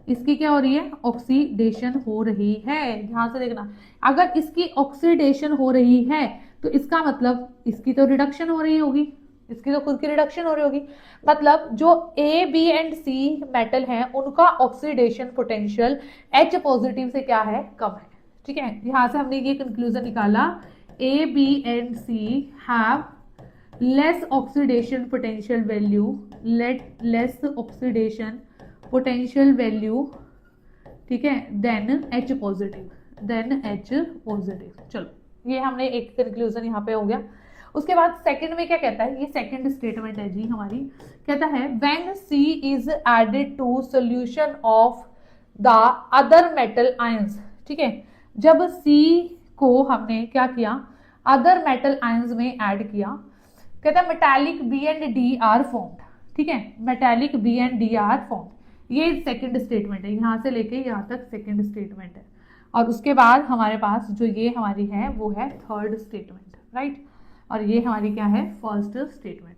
A: इसकी क्या हो रही है? ऑक्सीडेशन हो रही है। ध्यान से देखना, अगर इसकी ऑक्सीडेशन हो रही है तो इसका मतलब इसकी तो रिडक्शन हो रही होगी, इसकी तो खुद की रिडक्शन हो रही होगी। मतलब जो A, B and C metal हैं उनका ऑक्सीडेशन पोटेंशियल H पॉजिटिव से क्या है? कम है, ठीक है। यहां से हमने ये कंक्लूजन निकाला, A, B and C have less oxidation potential value, less oxidation potential value, ठीक है, then H positive, then H positive. चलो ये हमने एक कंक्लूजन यहाँ पे हो गया। उसके बाद सेकंड में क्या कहता है? ये सेकंड स्टेटमेंट है जी हमारी, कहता है when C is added to solution of the other metal ions, ठीक है, जब C को हमने क्या किया? अदर मेटल आयंस में ऐड किया, कहता है metallic B and D are formed, ठीक है, metallic B and D are formed. ये सेकंड स्टेटमेंट है, यहाँ से लेके यहाँ तक सेकंड स्टेटमेंट है। और उसके बाद हमारे पास जो ये हमारी है वो है थर्ड स्टेटमेंट, राइट। और ये हमारी क्या है, फर्स्ट स्टेटमेंट।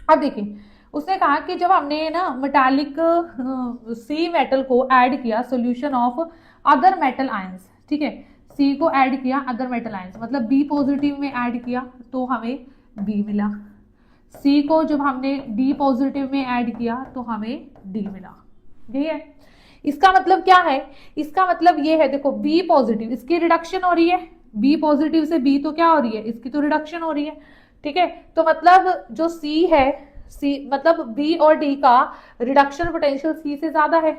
A: अब देखिए उसने कहा कि जब हमने ना मेटालिक सी मेटल को ऐड किया solution of other metal ions, ठीक है, सी को ऐड किया अदर मेटल आयंस, मतलब बी पॉजिटिव में ऐड किया तो हमें बी मिला। सी को जब हमने डी पॉजिटिव में ऐड किया तो हमें डी मिला। यही है इसका मतलब। क्या है इसका मतलब? ये है, देखो बी पॉजिटिव, इसकी रिडक्शन हो रही है, बी पॉजिटिव से बी तो क्या हो रही है, इसकी तो रिडक्शन हो रही है, ठीक है। तो मतलब जो सी है, सी मतलब बी और डी का रिडक्शन पोटेंशियल सी से ज्यादा है,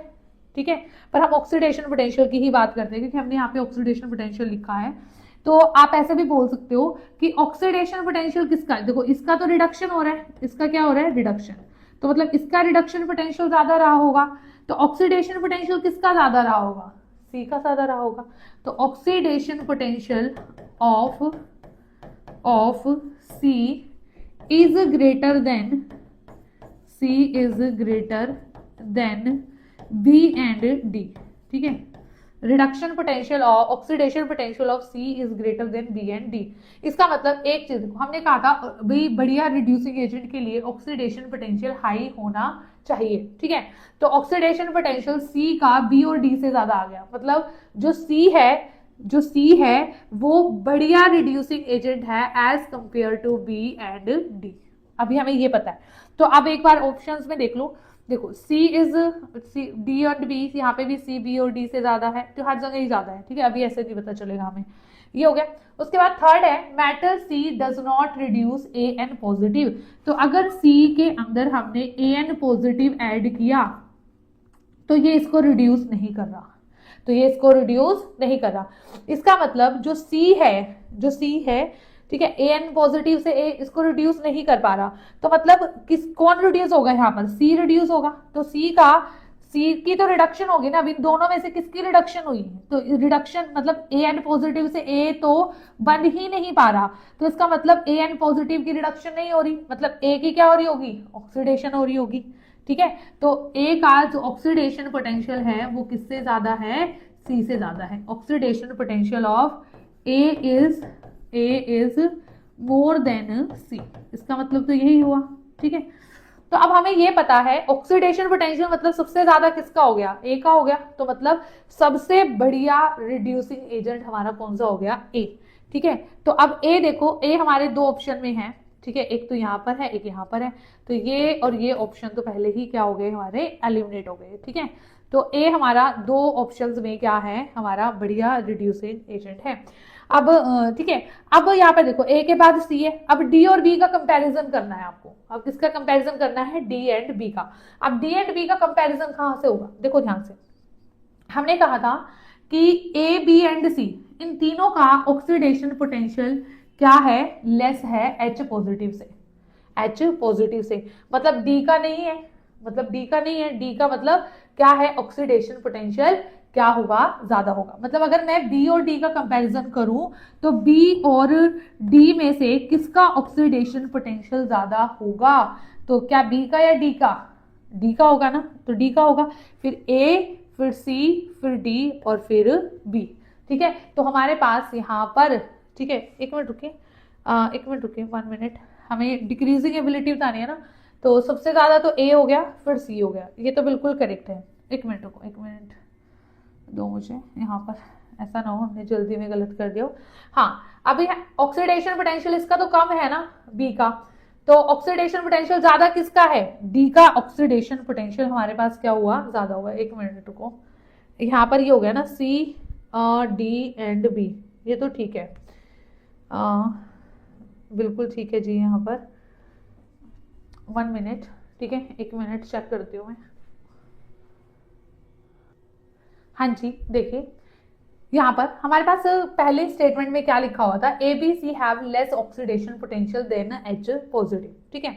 A: ठीक है। पर हम ऑक्सीडेशन पोटेंशियल की ही बात करते हैं क्योंकि हमने यहाँ पे ऑक्सीडेशन पोटेंशियल लिखा है। तो आप ऐसे भी बोल सकते हो कि ऑक्सीडेशन पोटेंशियल किसका, देखो इसका तो रिडक्शन हो रहा है, इसका क्या हो रहा है, रिडक्शन, तो मतलब इसका रिडक्शन पोटेंशियल ज्यादा रहा होगा, तो ऑक्सीडेशन पोटेंशियल किसका ज्यादा रहा होगा, सी का ज्यादा रहा होगा। तो oxidation potential of C is greater than B and D, ठीक है। रिडक्शन पोटेंशियल और oxidation potential of C is greater than B and D. इसका मतलब एक चीज देखो, हमने कहा था भाई बढ़िया रिड्यूसिंग एजेंट के लिए ऑक्सीडेशन पोटेंशियल हाई होना चाहिए, ठीक है। तो ऑक्सीडेशन पोटेंशियल सी का बी और डी से ज्यादा आ गया, मतलब जो सी है वो बढ़िया रिड्यूसिंग एजेंट है as compare to B and D. अभी हमें ये पता है। तो अब एक बार ऑप्शंस में देख लो, देखो C इज डी और बी, यहाँ पे भी C B और D से ज्यादा है, तो हर जगह ही ज्यादा है, ठीक है। अभी ऐसे नहीं पता चलेगा हमें, ये हो गया। उसके बाद थर्ड है metal C does not reduce AN positive. तो अगर C के अंदर हमने AN पॉजिटिव ऐड किया तो ये इसको रिड्यूस नहीं कर रहा, इसका मतलब जो C है, ठीक है, AN पॉजिटिव से A इसको रिड्यूस नहीं कर पा रहा, तो मतलब कौन रिड्यूस होगा यहाँ पर, C रिड्यूस होगा। तो C की तो रिडक्शन होगी ना, अब इन दोनों में से किसकी रिडक्शन हुई, तो रिडक्शन मतलब AN पॉजिटिव से A तो बन ही नहीं पा रहा, तो इसका मतलब AN पॉजिटिव की रिडक्शन नहीं हो रही, मतलब A की क्या हो रही होगी, ऑक्सीडेशन हो रही होगी, ठीक है। तो A का जो ऑक्सीडेशन पोटेंशियल है वो किससे ज्यादा है, C से ज्यादा है। Oxidation potential of A is more than C, इसका मतलब तो यही हुआ, ठीक है। तो अब हमें ये पता है ऑक्सीडेशन पोटेंशियल मतलब सबसे ज्यादा किसका हो गया, A का हो गया, तो मतलब सबसे बढ़िया रिड्यूसिंग एजेंट हमारा कौन सा हो गया, A, ठीक है। तो अब A देखो, A हमारे दो ऑप्शन में है, ठीक है, एक तो यहाँ पर है एक यहाँ पर है, तो ये और ये ऑप्शन तो पहले ही क्या हो गए हमारे, एलिमिनेट हो गए, ठीक है। तो A हमारा दो ऑप्शंस में क्या है, हमारा बढ़िया रिड्यूसिंग एजेंट है। अब ठीक है, अब यहाँ पे देखो A के बाद C है, अब D और B का कंपैरिजन करना है आपको। अब किसका कंपैरिजन करना है, D एंड B का। अब D एंड B का कंपैरिजन कहाँ से होगा, देखो ध्यान से, हमने कहा था कि A B एंड C इन तीनों का ऑक्सीडेशन पोटेंशियल क्या है, लेस है H पॉजिटिव से, मतलब D का नहीं है, D का मतलब क्या है, ऑक्सीडेशन पोटेंशियल क्या होगा, ज्यादा होगा। मतलब अगर मैं B और D का कंपैरिजन करूं तो B और D में से किसका ऑक्सीडेशन पोटेंशियल ज्यादा होगा, तो क्या B का या D का होगा ना, तो D का होगा, फिर A, फिर C, फिर D और फिर B, ठीक है। तो हमारे पास यहाँ पर, ठीक है, एक मिनट रुकिए 1 मिनट, हमें डिक्रीजिंग एबिलिटी बतानी है ना, तो सबसे ज्यादा तो A हो गया, फिर C हो गया, ये तो बिल्कुल करेक्ट है। एक मिनट दो मुझे, यहाँ पर ऐसा ना हो हमने जल्दी में गलत कर दिया। हाँ, अभी ऑक्सीडेशन पोटेंशियल इसका तो कम है ना, B का, तो ऑक्सीडेशन पोटेंशियल ज्यादा किसका है, D का ऑक्सीडेशन पोटेंशियल हमारे पास क्या हुआ, ज्यादा हुआ। 1 मिनट रुको, यहाँ पर ये हो गया ना C D एंड B, ये तो ठीक है, बिल्कुल ठीक है जी। यहाँ पर 1 मिनट, ठीक है, 1 मिनट चेक करती हूँ मैं। हाँ जी, देखिए यहाँ पर हमारे पास पहले स्टेटमेंट में क्या लिखा हुआ था, ABC have less oxidation potential than H positive, ठीक है,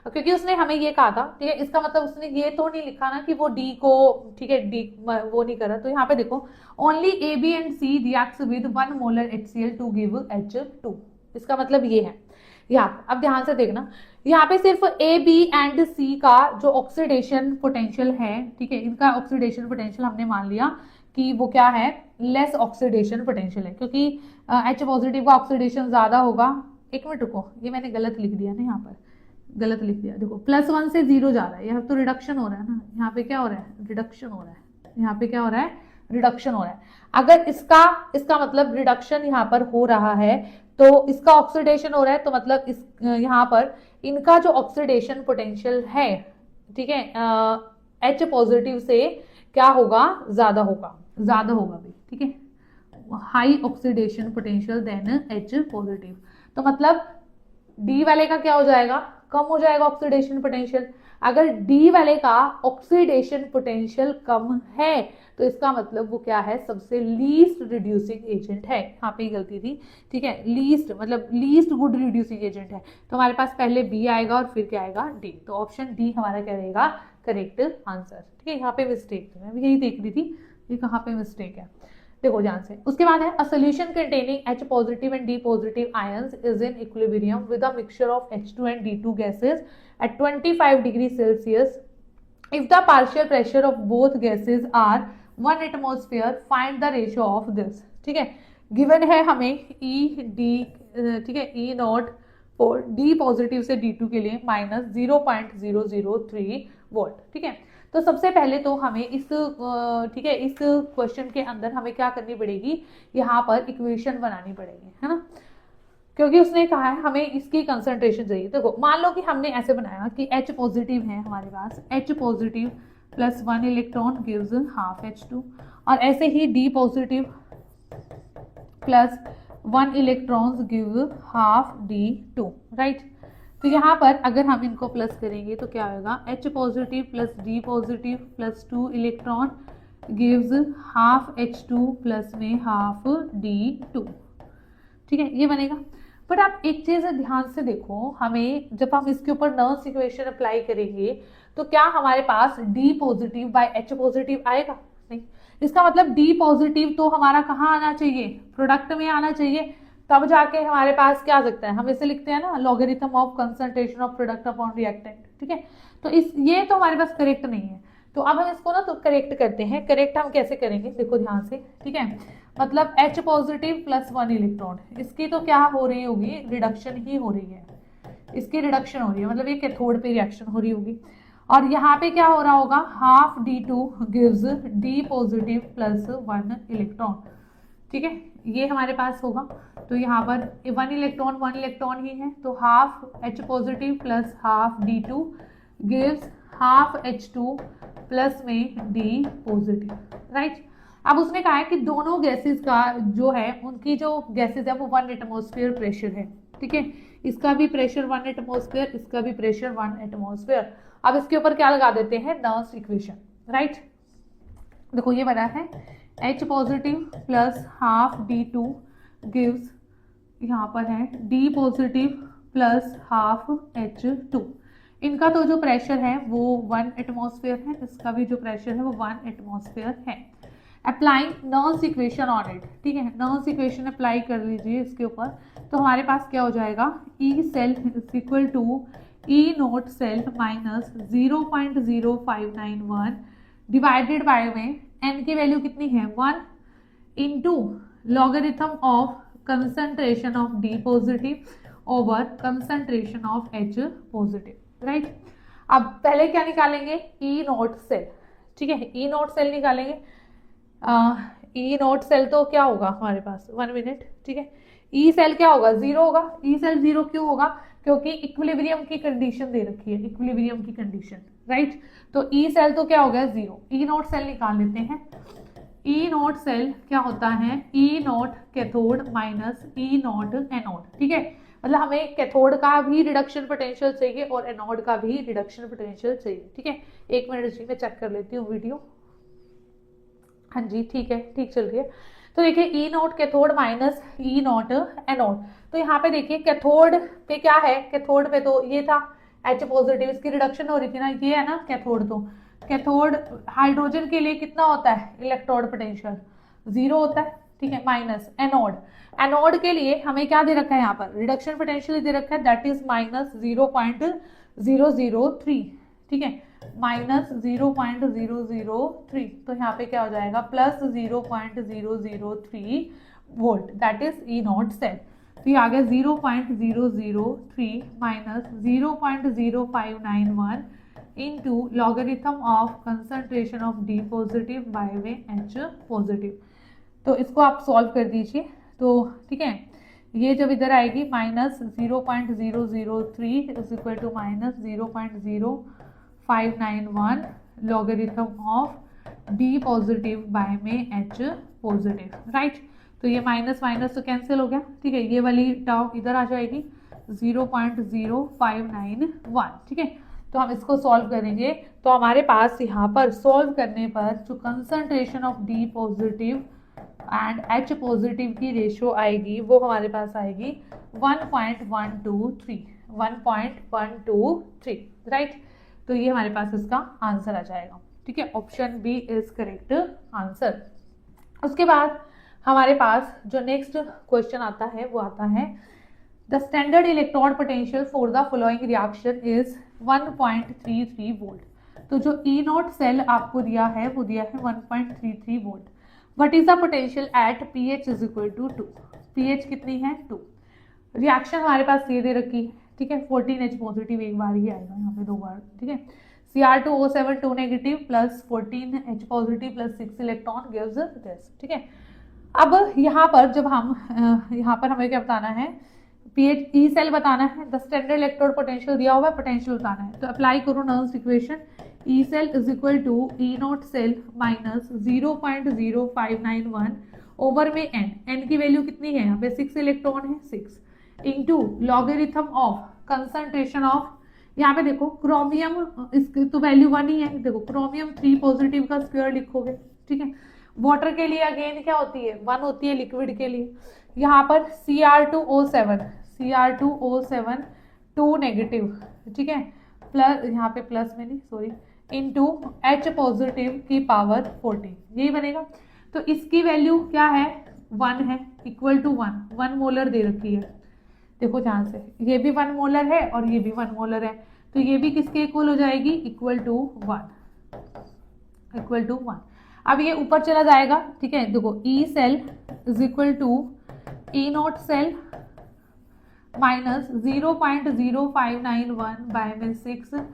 A: क्योंकि उसने हमें ये कहा था, ठीक है। इसका मतलब उसने ये तो नहीं लिखा ना कि वो D को, ठीक है, D वो नहीं करा। तो यहाँ पे देखो only AB and C reacts with 1 molar HCl to give H2, इसका मतलब ये है। यहाँ अब ध्यान से देखना, यहाँ पे सिर्फ ए बी एंड सी का जो ऑक्सीडेशन पोटेंशियल है, ठीक है, इनका ऑक्सीडेशन पोटेंशियल हमने मान लिया कि वो क्या है, लेस ऑक्सीडेशन पोटेंशियल है, क्योंकि एच पॉजिटिव का ऑक्सीडेशन ज्यादा होगा। एक मिनट रुको, ये मैंने गलत लिख दिया ना, यहाँ पर गलत लिख दिया, देखो +1 से 0 जा रहा है, यहाँ तो रिडक्शन हो रहा है ना, यहाँ पे क्या हो रहा है, रिडक्शन हो रहा है, यहाँ पे क्या हो रहा है, रिडक्शन हो रहा है। अगर इसका मतलब रिडक्शन यहाँ पर हो रहा है, तो इसका ऑक्सीडेशन हो रहा है, तो मतलब इस यहाँ पर इनका जो ऑक्सीडेशन पोटेंशियल है, ठीक है, एच पॉजिटिव से क्या होगा, ज्यादा होगा भी, ठीक है, high oxidation potential than H positive. तो मतलब डी वाले का क्या हो जाएगा, कम हो जाएगा ऑक्सीडेशन पोटेंशियल। अगर डी वाले का ऑक्सीडेशन पोटेंशियल कम है, तो इसका मतलब वो क्या है, सबसे लीस्ट रिड्यूसिंग एजेंट है। यहाँ पे गलती थी, ठीक है, लीस्ट मतलब लीस्ट गुड रिड्यूसिंग एजेंट है। तो हमारे पास पहले बी आएगा और फिर क्या आएगा, डी। तो ऑप्शन डी हमारा क्या रहेगा, करेक्ट आंसर, ठीक है। यहाँ पे मिस्टेक थी, मैं भी यही देख रही थी ये कहाँ पे मिस्टेक है, देखो ध्यान से। उसके बाद है, a solution containing H positive and D positive ions is in equilibrium with a mixture of H2 and D2 gases at 25 degree Celsius if the partial pressure of both gases are 1 atmosphere, find the ratio of this, ठीक है। Given है हमें E D, ठीक है, E not और D positive से D2 के लिए -0.003 वोल्ट, ठीक है। तो सबसे पहले तो हमें इस ठीक है, इस क्वेश्चन के अंदर हमें क्या करनी पड़ेगी, यहाँ पर इक्वेशन बनानी पड़ेगी, है ना, क्योंकि उसने कहा है हमें इसकी कंसंट्रेशन चाहिए। देखो मान लो कि हमने ऐसे बनाया कि H पॉजिटिव है हमारे पास, H positive plus 1 electron gives half H2, और ऐसे ही D positive plus 1 electrons give half D2, right. तो यहाँ पर अगर हम इनको प्लस करेंगे तो क्या होगा, H positive plus D positive plus 2 electron gives half H2 plus में हाफ D2, ठीक है, ये बनेगा। बट आप एक चीज ध्यान से देखो, हमें जब हम इसके ऊपर नर्स इक्वेशन अप्लाई करेंगे तो क्या हमारे पास D positive by H positive आएगा, नहीं। इसका मतलब D पॉजिटिव तो हमारा कहाँ आना चाहिए, प्रोडक्ट में आना चाहिए, तब जाके हमारे पास क्या आ सकता है, हम इसे लिखते हैं ना logarithm of concentration of product upon reactant, ठीक है। तो इस ये तो हमारे पास करेक्ट नहीं है, तो अब हम इसको ना तो करेक्ट करते हैं। करेक्ट हम कैसे करेंगे, देखो ध्यान से, ठीक है। मतलब H पॉजिटिव प्लस 1 इलेक्ट्रॉन, इसकी तो क्या हो रही होगी, रिडक्शन ही हो रही है, इसकी रिडक्शन हो रही है, मतलब ये कैथोड पे रिएक्शन हो रही होगी। और यहाँ पे क्या हो रहा होगा, half D2 gives D positive plus 1 electron, ठीक है, ये हमारे पास होगा। तो यहाँ पर 1 इलेक्ट्रॉन ही है, तो half H positive plus half D2 gives half H2 plus में D पॉजिटिव, राइट। अब उसने कहा है कि दोनों गैसेस का जो है, उनकी जो गैसेस है वो 1 एटमॉस्फेयर प्रेशर है, ठीक है। इसका भी प्रेशर 1 एटमॉस्फेयर, इसका भी प्रेशर 1 एटमॉस्फेयर। अब इसके ऊपर क्या लगा देते हैं, नर्स इक्वेशन, राइट। देखो ये बना है H positive plus half D2 gives, यहाँ पर है D positive plus half H2। इनका तो जो प्रेशर है वो 1 एटमॉस्फेयर है, इसका भी जो प्रेशर है वो 1 एटमॉस्फेयर है। Applying Nernst equation on it, ठीक है, नर्स इक्वेशन अप्लाई कर लीजिए इसके ऊपर, तो हमारे पास क्या हो जाएगा, E cell is equal to E naught cell minus 0.0591 divided by में n की वैल्यू कितनी है 1 into logarithm of concentration of D positive over concentration of H positive, right. अब पहले क्या निकालेंगे, E नोट सेल, ठीक है, E नोट सेल निकालेंगे। E नोट सेल तो क्या होगा हमारे पास, 1 मिनट, ठीक है, E सेल क्या होगा, 0 होगा। E सेल 0 क्यों होगा, क्योंकि इक्विलिब्रियम की कंडीशन दे रखी है, इक्विलिब्रियम की कंडीशन, राइट। तो E सेल तो क्या हो गया 0। E नोट सेल निकाल लेते हैं। E नोट सेल क्या होता है, E note cathode minus E note anode, ठीक है। मतलब हमें कैथोड का भी रिडक्शन पोटेंशियल चाहिए और एनोड का भी रिडक्शन पोटेंशियल चाहिए, ठीक है। 1 मिनट जी मैं चेक कर लेती हूँ वीडियो, हाँ जी ठीक है, ठीक चल रही है। तो देखिए E note cathode minus E note anode, तो यहाँ पे देखिए कैथोड पे क्या है, कैथोड पे तो ये था H पॉजिटिव, इसकी रिडक्शन हो रही थी ना, ये है ना कैथोड। तो कैथोड हाइड्रोजन के लिए कितना होता है इलेक्ट्रोड पोटेंशियल, 0 होता है, ठीक है, माइनस एनोड। एनोड के लिए हमें क्या दे रखा है यहाँ पर, रिडक्शन पोटेंशियल दे रखा है, दैट इज माइनस 0.003, ठीक है, माइनस 0.003। तो यहाँ पे क्या हो जाएगा, plus 0.003 volt, that is E not cell. तो ये आ गया 0.003 minus 0.0591 into logarithm of concentration of D positive by वे एच पॉजिटिव। तो इसको आप सॉल्व कर दीजिए। तो ठीक है, ये जब इधर आएगी minus 0.003 is equal to minus 0.0591 logarithm of D positive by में एच पॉजिटिव, राइट। तो ये माइनस माइनस तो कैंसिल हो गया, ठीक है, ये वाली टर्म इधर आ जाएगी 0.0591, ठीक है। तो हम इसको सॉल्व करेंगे, तो हमारे पास यहाँ पर सॉल्व करने पर जो concentration of D positive and H positive की रेशियो आएगी वो हमारे पास आएगी 1.123, राइट। तो ये हमारे पास इसका आंसर आ जाएगा, ठीक है, option B is correct answer. उसके बाद हमारे पास जो नेक्स्ट क्वेश्चन आता है वो आता है the standard electron potential for the following reaction is 1.33 volt. तो जो ई नॉट सेल आपको दिया है वो दिया है 1.33 volt. What is the potential at pH is equal to 2। PH कितनी है, 2। रिएक्शन हमारे पास ये दे रखी है, ठीक है, 14H पॉजिटिव एक बार ही आएगा, यहाँ पे 2 बार, ठीक है। Cr2O7 2 negative plus 14H positive plus 6 electron gives this, ठीक है। अब यहाँ पर जब हम यहाँ पर हमें क्या बताना है, पीएच ई सेल बताना है, द स्टैंडर्ड इलेक्ट्रोड पोटेंशियल दिया हुआ है, पोटेंशियल बताना है। तो अप्लाई करो Nernst equation, E cell is equal to E not cell minus 0.0591 over में एन की वैल्यू कितनी है, यहाँ पे 6 इलेक्ट्रॉन है, 6 into logarithm of concentration of, यहाँ पे देखो क्रोमियम इसकी तो वैल्यू 1 ही है, देखो क्रोमियम 3 पॉजिटिव का स्क्वायर लिखोगे, ठीक है। वाटर के लिए अगेन क्या होती है, 1 होती है लिक्विड के लिए। यहाँ पर Cr2O7 2 नेगेटिव, ठीक है, प्लस यहाँ पे प्लस में नहीं सॉरी, इंटू H पॉजिटिव की पावर 14, यही बनेगा। तो इसकी वैल्यू क्या है, 1 है, इक्वल टू 1 मोलर दे रखी है, देखो ध्यान से, ये भी 1 मोलर है और ये भी 1 मोलर है, तो ये भी किसके इक्वल हो जाएगी, इक्वल टू 1। अब ये ऊपर चला जाएगा, ठीक है, देखो E cell is equal to E not cell minus 0.0591 by में 6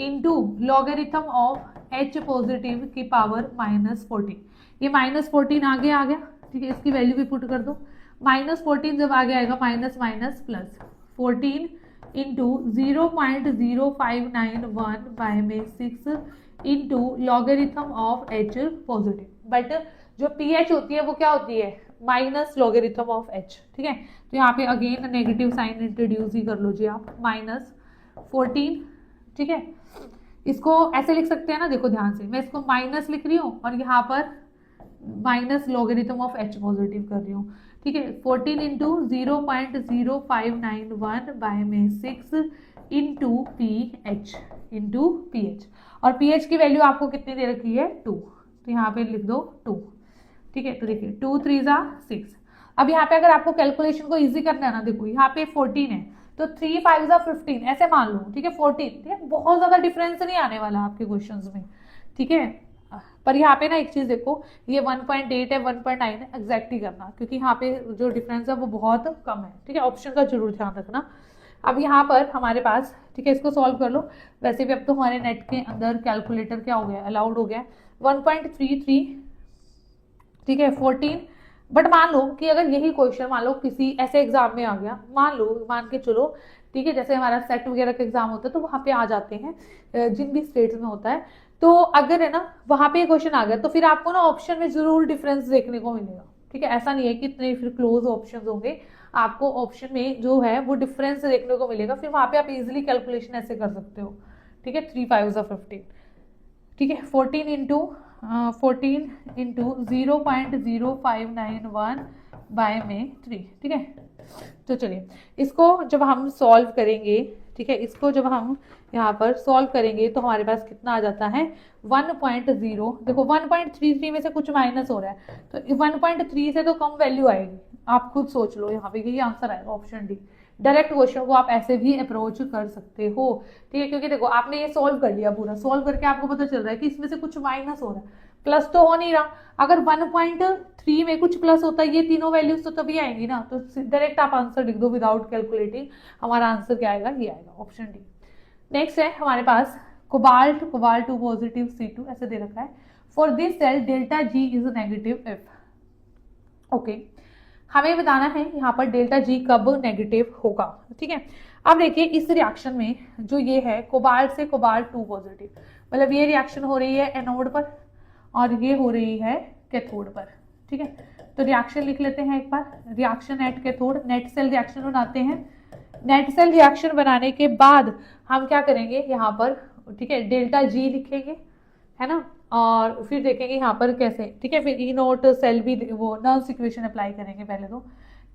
A: into logarithm of H positive की पावर माइनस 14। ये माइनस 14 आगे आ गया, ठीक है, इसकी वैल्यू भी पुट कर दो। माइनस 14 जब आगे आएगा minus minus plus 14 into 0.0591 by में 6 into logarithm of H positive. But जो पीएच होती है वो क्या होती है, माइनस लॉगरिथम ऑफ एच, ठीक है। तो यहाँ पे अगेन नेगेटिव साइन इंट्रोड्यूस ही कर लो जी आप, माइनस 14, ठीक है। इसको ऐसे लिख सकते हैं ना, देखो ध्यान से, मैं इसको माइनस लिख रही हूँ और यहाँ पर minus logarithm of H positive कर रही हूँ, ठीक है। 14 इंटू 0.0591 बाय में 6 इंटू पीएच और पीएच की वैल्यू आपको कितनी दे रखी है, 2, तो यहाँ पे लिख दो 2, ठीक है। तो देखिए 2 3 6। अब यहाँ पे अगर आपको कैलकुलेशन को इजी करना है ना, देखो यहाँ पे 14 है तो 3 5 15 ऐसे मान लो, ठीक है, 14, ठीक है, बहुत ज्यादा डिफरेंस नहीं आने वाला आपके क्वेश्चंस में, ठीक है। पर यहाँ पे ना एक चीज देखो, ये 1.8 है 1.9 है, एग्जैक्टली करना, क्योंकि यहाँ पे जो डिफरेंस है वो बहुत कम है, ठीक है। ऑप्शन का जरूर ध्यान रखना। अब यहाँ पर हमारे पास, ठीक है, इसको सॉल्व कर लो। वैसे भी अब तो हमारे नेट के अंदर कैलकुलेटर क्या हो गया, अलाउड हो गया, 1.33, ठीक है, 14। बट मान लो कि अगर यही क्वेश्चन मान लो किसी ऐसे एग्जाम में आ गया, मान के चलो, ठीक है, जैसे हमारा सेट वगैरह का एग्जाम होता है तो वहाँ पे आ जाते हैं, जिन भी स्टेट्स में होता है, तो अगर है ना वहाँ पे क्वेश्चन आ गया तो फिर आपको ना ऑप्शन में जरूर डिफरेंस देखने को मिलेगा, ठीक है। ऐसा नहीं है कि इतने फिर क्लोज ऑप्शन होंगे, आपको ऑप्शन में जो है वो डिफरेंस देखने को मिलेगा, फिर वहाँ पे आप इजिली कैलकुलेशन ऐसे कर सकते हो, ठीक है। 3 5 15, ठीक है, 14 इंटू 0.0591 बाय में 3, ठीक है। तो चलिए इसको जब हम सॉल्व करेंगे, ठीक है, इसको जब हम यहाँ पर सॉल्व करेंगे तो हमारे पास कितना आ जाता है 1.0। देखो 1.33 में से कुछ माइनस हो रहा है तो 1.3 से तो कम वैल्यू आएगी, आप खुद सोच लो, यहाँ पे यही आंसर आएगा ऑप्शन डी। डायरेक्ट क्वेश्चन को आप ऐसे भी अप्रोच कर सकते हो, ठीक है, क्योंकि देखो आपने ये सॉल्व कर लिया, पूरा सॉल्व करके आपको पता चल रहा है कि इसमें से कुछ माइनस हो रहा है, प्लस तो हो नहीं रहा। अगर 1.3 में कुछ प्लस होता है, ये तीनों वैल्यूज तो तभी आएंगी ना, तो डायरेक्ट आप आंसर लिख दो विदाउट कैलकुलेटिंग। हमारा आंसर क्या आएगा, ये आएगा ऑप्शन डी। नेक्स्ट है हमारे पास कोबाल्ट, कोबाल्ट 2 पॉजिटिव C2 ऐसे दे रखा है। For this cell delta G is negative F। Okay, हमें बताना है यहाँ पर डेल्टा G कब नेगेटिव होगा, ठीक है। अब देखिए इस रिएक्शन में जो ये है कोबाल्ट से कोबाल्ट 2 पॉजिटिव, मतलब ये रिएक्शन हो रही है एनोड पर और ये हो रही है कैथोड पर, ठीक है। तो रिएक्शन लिख लेते हैं एक बार, reaction at cathode, net cell reaction बनाते हैं। नेट सेल रिएक्शन बनाने के बाद हम क्या करेंगे यहाँ पर, ठीक है, डेल्टा G लिखेंगे, है ना, और फिर देखेंगे यहाँ पर कैसे, ठीक है। फिर ई नोट सेल भी वो नर्व्स इक्वेशन अप्लाई करेंगे पहले तो।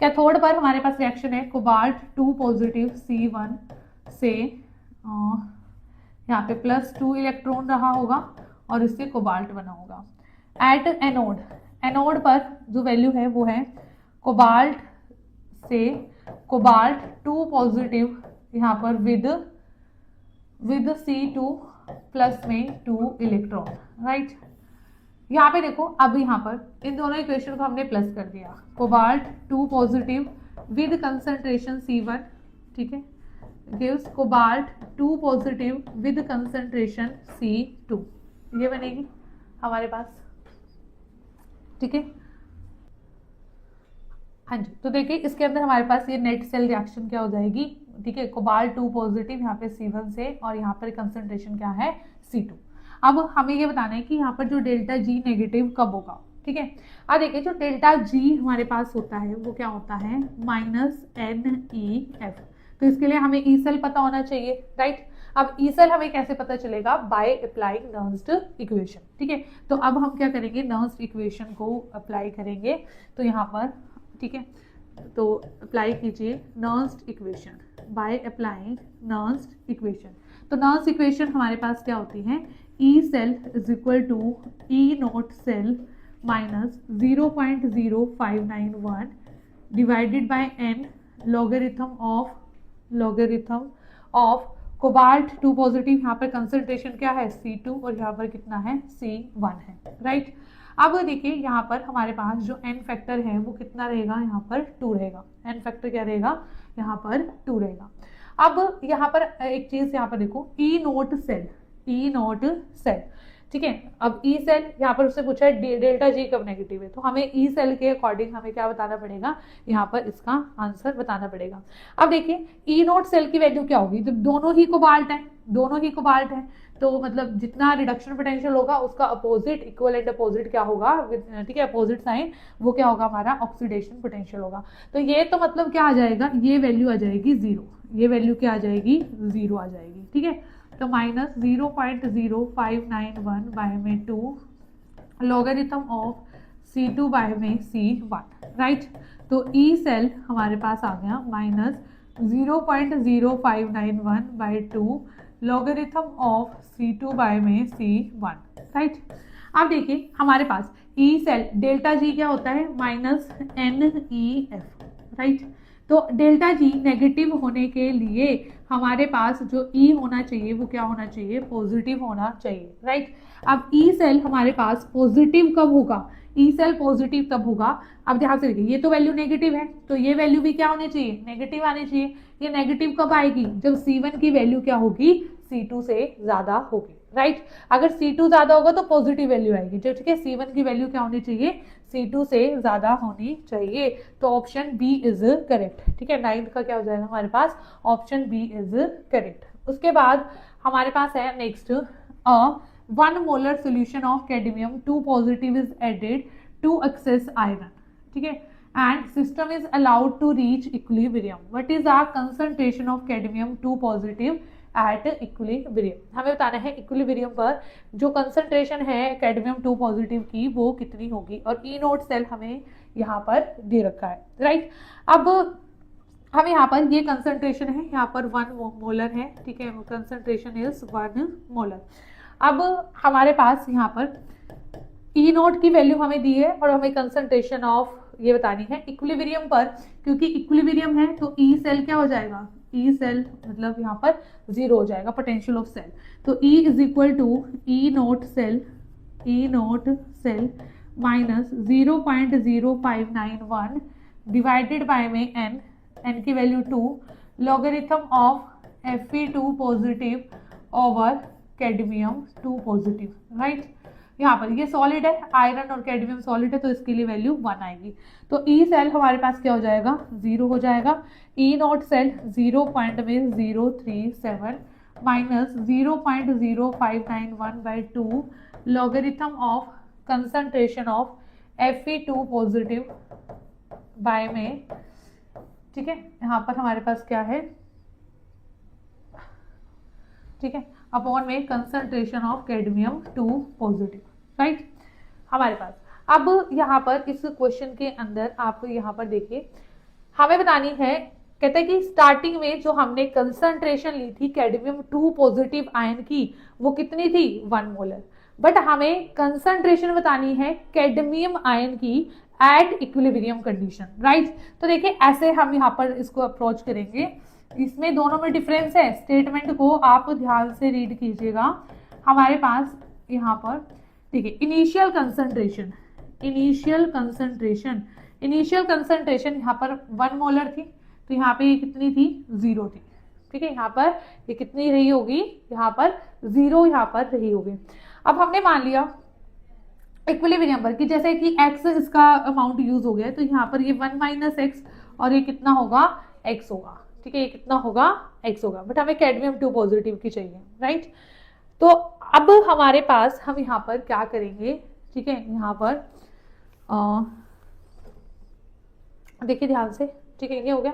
A: कैथोड पर हमारे पास रिएक्शन है कोबाल्ट 2 पॉजिटिव C1 से यहाँ पे +2 इलेक्ट्रॉन रहा होगा और इससे कोबाल्ट बना होगा। एट एनोड, एनोड पर जो वैल्यू है वो है कोबाल्ट से कोबाल्ट 2 पॉजिटिव यहाँ पर विद C2 प्लस में 2 इलेक्ट्रॉन, राइट। यहाँ पे देखो अब यहाँ पर इन दोनों इक्वेशन को हमने प्लस कर दिया, cobalt 2 positive with concentration C1, ठीक है, gives cobalt 2 positive with concentration C2, ये बनेगी हमारे पास, ठीक है। हाँ जी, तो देखिए इसके अंदर हमारे पास ये नेट सेल रिएक्शन क्या हो जाएगी, ठीक है, कोबाल्ट 2 पॉजिटिव यहाँ पे C1 से और यहाँ पर कंसंट्रेशन क्या है C2। अब हमें ये बताना है कि यहाँ पर जो डेल्टा G नेगेटिव कब होगा, ठीक है। अब देखिए जो डेल्टा G हमारे पास होता है वो क्या होता है -NEF, तो इसके लिए हमें ई सेल पता होना चाहिए, राइट। अब ई सेल हमें कैसे पता चलेगा, बाय अप्लाइंग नर्व्स इक्वेशन, ठीक है। तो अब हम क्या करेंगे, नर्व्स इक्वेशन को अप्लाई करेंगे, तो यहाँ पर, ठीक है, तो अप्लाई कीजिए Nernst equation by applying Nernst equation. तो नर्व्स इक्वेशन हमारे पास क्या होती है, E cell is equal to E note cell minus 0.0591 divided by n logarithm of cobalt 2 positive, यहाँ पर कंसंट्रेशन क्या है C2 और यहाँ पर कितना है C1 है, राइट। अब देखिए यहाँ पर हमारे पास जो n फैक्टर है वो कितना रहेगा, यहाँ पर 2 रहेगा, n फैक्टर क्या रहेगा, यहाँ पर 2 रहेगा। अब यहाँ पर एक चीज यहाँ पर देखो, ई नोट सेल, ठीक है। अब ई सेल यहाँ पर उससे पूछा है डेल्टा G कब नेगेटिव है, तो हमें ई सेल के अकॉर्डिंग हमें क्या बताना पड़ेगा, यहाँ पर इसका आंसर बताना पड़ेगा। अब देखिए ई नोट सेल की वैल्यू क्या होगी, जब दोनों ही कोबाल्ट है, तो मतलब जितना रिडक्शन पोटेंशियल होगा उसका अपोजिट, इक्वलेंट अपोजिट क्या होगा, ठीक है, अपोजिट साइन, वो क्या होगा हमारा ऑक्सीडेशन पोटेंशियल होगा। तो ये तो मतलब क्या आ जाएगा, ये वैल्यू आ जाएगी 0, ये वैल्यू क्या आ जाएगी 0 आ जाएगी, ठीक है। तो -0.0591 बाय में 2 लॉगरिथम ऑफ C2 बाय में C1, राइट। तो ई सेल हमारे पास आ गया -0.0591 bye 2 logarithm of C2 bye में C1, राइट। अब देखिए हमारे पास ई सेल डेल्टा G क्या होता है -NEF, राइट। तो डेल्टा G नेगेटिव होने के लिए हमारे पास जो E होना चाहिए वो क्या होना चाहिए, पॉजिटिव होना चाहिए, राइट। अब ई सेल हमारे पास पॉजिटिव कब होगा, ई सेल पॉजिटिव तब होगा, अब ध्यान से देखिए ये तो वैल्यू नेगेटिव है, तो ये वैल्यू भी क्या होनी चाहिए, नेगेटिव आनी चाहिए। ये नेगेटिव कब आएगी, जब C1 की वैल्यू क्या होगी, C2 से ज्यादा होगी, राइट। अगर C2 ज्यादा होगा तो पॉजिटिव वैल्यू आएगी, जो ठीक है C1 की वैल्यू क्या होनी चाहिए, C2 से ज्यादा होनी चाहिए। तो ऑप्शन बी इज करेक्ट, ठीक है। 9 का क्या हो जाएगा हमारे पास, ऑप्शन बी इज करेक्ट। उसके बाद हमारे पास है next, 1 molar solution of cadmium 2 positive is added to excess iron, ठीक है, and system is allowed to reach equilibrium, what is our concentration of cadmium 2 positive at equilibrium. हमें बताना है इक्विलिब्रियम पर जो कंसंट्रेशन है कैडमियम 2 पॉजिटिव की वो कितनी होगी, और ई नोट सेल हमें यहाँ पर दे रखा है, राइट। अब हम यहाँ पर ये कंसंट्रेशन है, यहाँ पर 1 मोलर है, ठीक है, कंसंट्रेशन इज 1 मोलर। अब हमारे पास यहाँ पर ई नोट की वैल्यू हमें दी है और हमें कंसंट्रेशन ऑफ ये बतानी है इक्विलिब्रियम पर, क्योंकि इक्विलिब्रियम है तो ई सेल क्या हो जाएगा, ई सेल मतलब यहाँ पर 0 हो जाएगा पोटेंशियल ऑफ सेल। तो E is equal to E note cell minus 0.0591 divided by में एन, एन की value 2, logarithm of Fe2 positive over cadmium 2 positive, right. यहाँ पर ये सॉलिड है, आयरन और कैडमियम सॉलिड है, तो इसके लिए वैल्यू 1 आएगी। तो ई सेल हमारे पास क्या हो जाएगा, 0 हो जाएगा। E note cell 0.037 minus 0.0591/2 logarithm of concentration of Fe2 positive by में, ठीक है, यहाँ पर हमारे पास क्या है, ठीक है, अपॉन में concentration of cadmium 2 positive, right. हमारे पास अब यहाँ पर इस क्वेश्चन के अंदर आप यहाँ पर देखिए, हमें बतानी है, कहते हैं कि स्टार्टिंग में जो हमने कंसंट्रेशन ली थी कैडमियम 2 पॉजिटिव आयन की वो कितनी थी, 1 मोलर, बट हमें कंसंट्रेशन बतानी है कैडमियम आयन की एट इक्विलिब्रियम कंडीशन, राइट। तो देखिए ऐसे हम यहाँ पर इसको अप्रोच करेंगे, इसमें दोनों में डिफरेंस है, स्टेटमेंट को आप ध्यान से रीड कीजिएगा। हमारे पास यहाँ पर, ठीक है, इनिशियल कंसंट्रेशन यहाँ पर 1 मोलर थी, तो यहाँ पे ये कितनी थी, 0 थी, ठीक है, यहाँ पर ये कितनी रही होगी, यहाँ पर 0 यहाँ पर रही होगी। अब हमने मान लिया इक्विलिब्रियम पर कि जैसे कि x इसका अमाउंट यूज हो गया है, तो यहाँ पर ये 1 माइनस एक्स और ये कितना होगा, x होगा, ठीक है, ये कितना होगा, x होगा, बट हमें कैडमियम 2 पॉजिटिव की चाहिए, राइट। तो अब हमारे पास हम यहाँ पर क्या करेंगे, ठीक है, यहाँ पर देखिए ध्यान से, ठीक है, ये हो गया,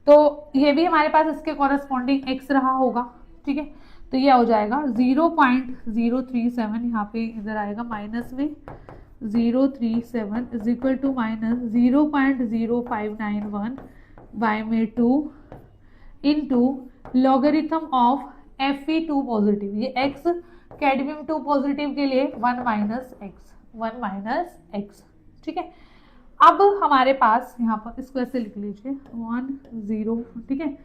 A: तो ये भी हमारे पास इसके कॉरेस्पॉन्डिंग x रहा होगा, ठीक है, तो ये हो जाएगा 0.037, यहाँ पे इधर आएगा माइनस में 037 is equal to minus 0.0591 by में 2 into logarithm of Fe2 positive, ये x कैडमियम 2 पॉजिटिव के लिए 1 माइनस एक्स, ठीक है। अब हमारे पास यहाँ पर इसको ऐसे लिख लीजिए 1 0, ठीक है,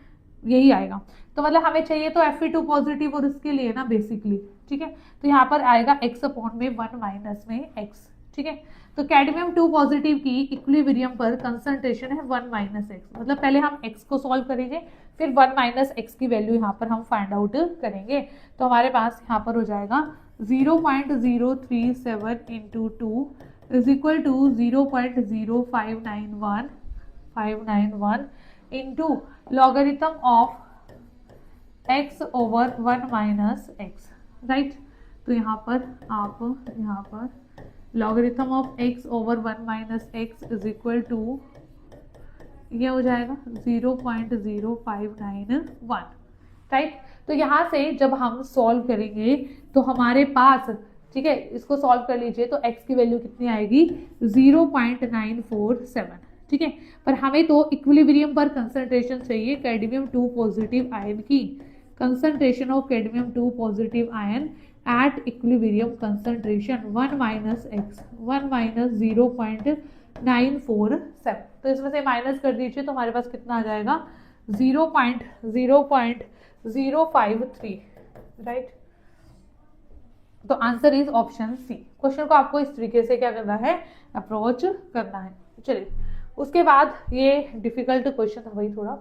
A: यही आएगा, तो मतलब हमें चाहिए तो Fe2 पॉजिटिव और इसके लिए ना बेसिकली, ठीक है, तो यहाँ पर आएगा x अपॉन में 1 माइनस में x, ठीक है। तो कैडमियम 2 पॉजिटिव की इक्विलिब्रियम पर कंसंट्रेशन है 1 माइनस एक्स, मतलब पहले हम x को सॉल्व करेंगे, फिर 1 माइनस एक्स की वैल्यू यहाँ पर हम फाइंड आउट करेंगे। तो हमारे पास यहाँ पर हो जाएगा 0.037 into 2 is equal to 0.0591 into logarithm of x over 1 minus x, right. तो यहाँ पर logarithm of x over 1 minus x is equal to ये हो जाएगा 0.0591, राइट। तो यहाँ से जब हम सॉल्व करेंगे तो हमारे पास, ठीक है, इसको सॉल्व कर लीजिए, तो x की वैल्यू कितनी आएगी, 0.947, ठीक है, पर हमें तो इक्विलिब्रियम पर कंसंट्रेशन चाहिए कैडमियम 2 पॉजिटिव आयन की, concentration of cadmium 2 positive ion at equilibrium concentration 1 minus x, 1 minus 0.947, तो इसमें से माइनस कर दीजिए तो हमारे पास कितना आ जाएगा 0.053, राइट। तो answer is option C. Question को आपको इस तरीके से क्या करना है, अप्रोच करना है। चलिए उसके बाद ये डिफिकल्ट क्वेश्चन था भाई थोड़ा,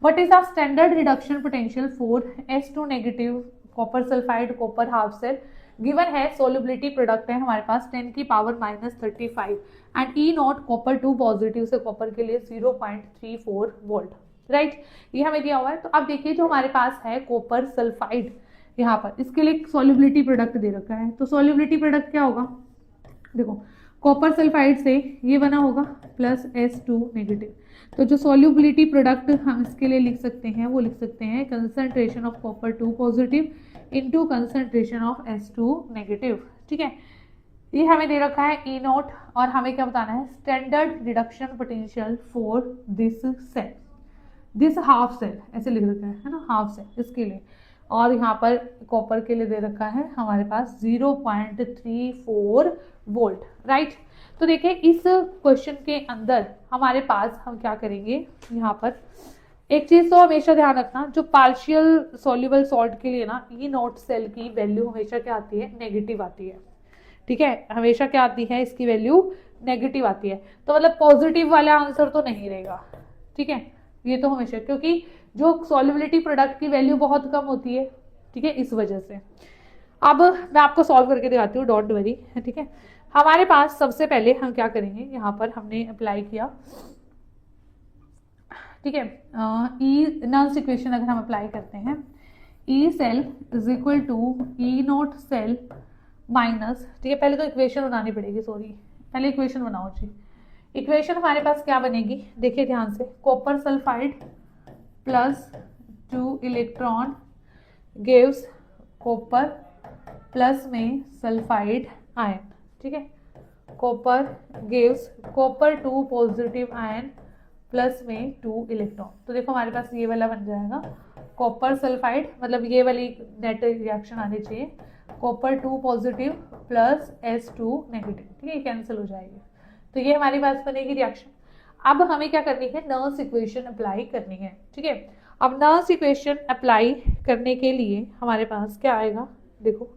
A: what is the standard reduction potential for S2 negative copper sulphide copper half cell, given है सोल्युबिलिटी प्रोडक्ट है हमारे पास 10 की power minus 35 and E naught copper 2 positive से कॉपर के लिए 0.34 वोल्ट, राइट, ये हमें दिया हुआ है। तो अब देखिए जो हमारे पास है कॉपर सल्फाइड, यहाँ पर इसके लिए सोल्युबिलिटी प्रोडक्ट दे रखा है, तो सोल्युबिलिटी प्रोडक्ट क्या होगा, देखो कॉपर सल्फाइड से ये बना होगा प्लस S2 नेगेटिव, तो जो सोल्युबिलिटी प्रोडक्ट हम इसके लिए लिख सकते हैं वो लिख सकते हैं concentration of copper 2 positive into concentration of S2 negative, ठीक है। ये हमें दे रखा है ई नोट और हमें क्या बताना है, standard reduction potential for this cell, this half cell ऐसे लिख रखा है ना, हाफ सेल इसके लिए, और यहाँ पर कॉपर के लिए दे रखा है हमारे पास 0.34 वोल्ट, राइट। तो देखिए इस क्वेश्चन के अंदर हमारे पास हम क्या करेंगे, यहाँ पर एक चीज तो हमेशा ध्यान रखना, जो पार्शियल सॉल्युबल सॉल्ट के लिए ना ई नॉट सेल की वैल्यू हमेशा क्या आती है, नेगेटिव आती है, ठीक है, हमेशा क्या आती है, इसकी वैल्यू नेगेटिव आती है। तो मतलब पॉजिटिव वाला आंसर तो नहीं रहेगा, ठीक है, ये तो हमेशा, क्योंकि जो सॉल्युबिलिटी प्रोडक्ट की वैल्यू बहुत कम होती है, ठीक है, इस वजह से। अब मैं आपको सॉल्व करके दिखाती हूँ, डोंट वरी, ठीक है। हमारे पास सबसे पहले हम क्या करेंगे, यहाँ पर हमने अप्लाई किया, ठीक है, ई नल्स इक्वेशन अगर हम अप्लाई करते हैं, E cell is equal to E note cell minus, ठीक है, पहले तो इक्वेशन बनानी पड़ेगी, सॉरी पहले इक्वेशन बनाओ जी। इक्वेशन हमारे पास क्या बनेगी, देखिए ध्यान से, copper sulphide plus 2 electron gives copper plus में सल्फाइड आयन, ठीक है, copper gives copper 2 positive ion plus में 2 इलेक्ट्रॉन। तो देखो हमारे पास ये वाला बन जाएगा कॉपर सल्फाइड, मतलब ये वाली नेट रिएक्शन आनी चाहिए, copper 2 positive plus S2 negative, ठीक है, कैंसिल हो जाएगी। तो ये हमारी पास बनेगी रिएक्शन। अब हमें क्या करनी है, नर्स इक्वेशन अप्लाई करनी है, ठीक है। अब नर्स इक्वेशन अप्लाई करने के लिए हमारे पास क्या आएगा, देखो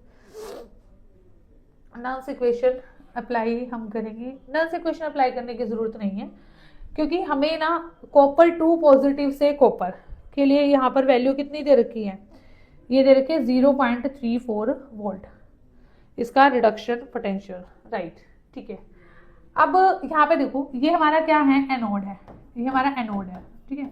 A: नर्स इक्वेशन अप्लाई हम करेंगे, नर्स इक्वेशन अप्लाई करने की जरूरत नहीं है, क्योंकि हमें ना कॉपर 2 पॉजिटिव से कॉपर के लिए यहाँ पर वैल्यू कितनी दे रखी है, ये दे रखी है 0.34 वोल्ट, इसका रिडक्शन पोटेंशियल, राइट, ठीक है। अब यहाँ पे देखो ये हमारा क्या है, एनोड है, ये हमारा एनोड है, ठीक है।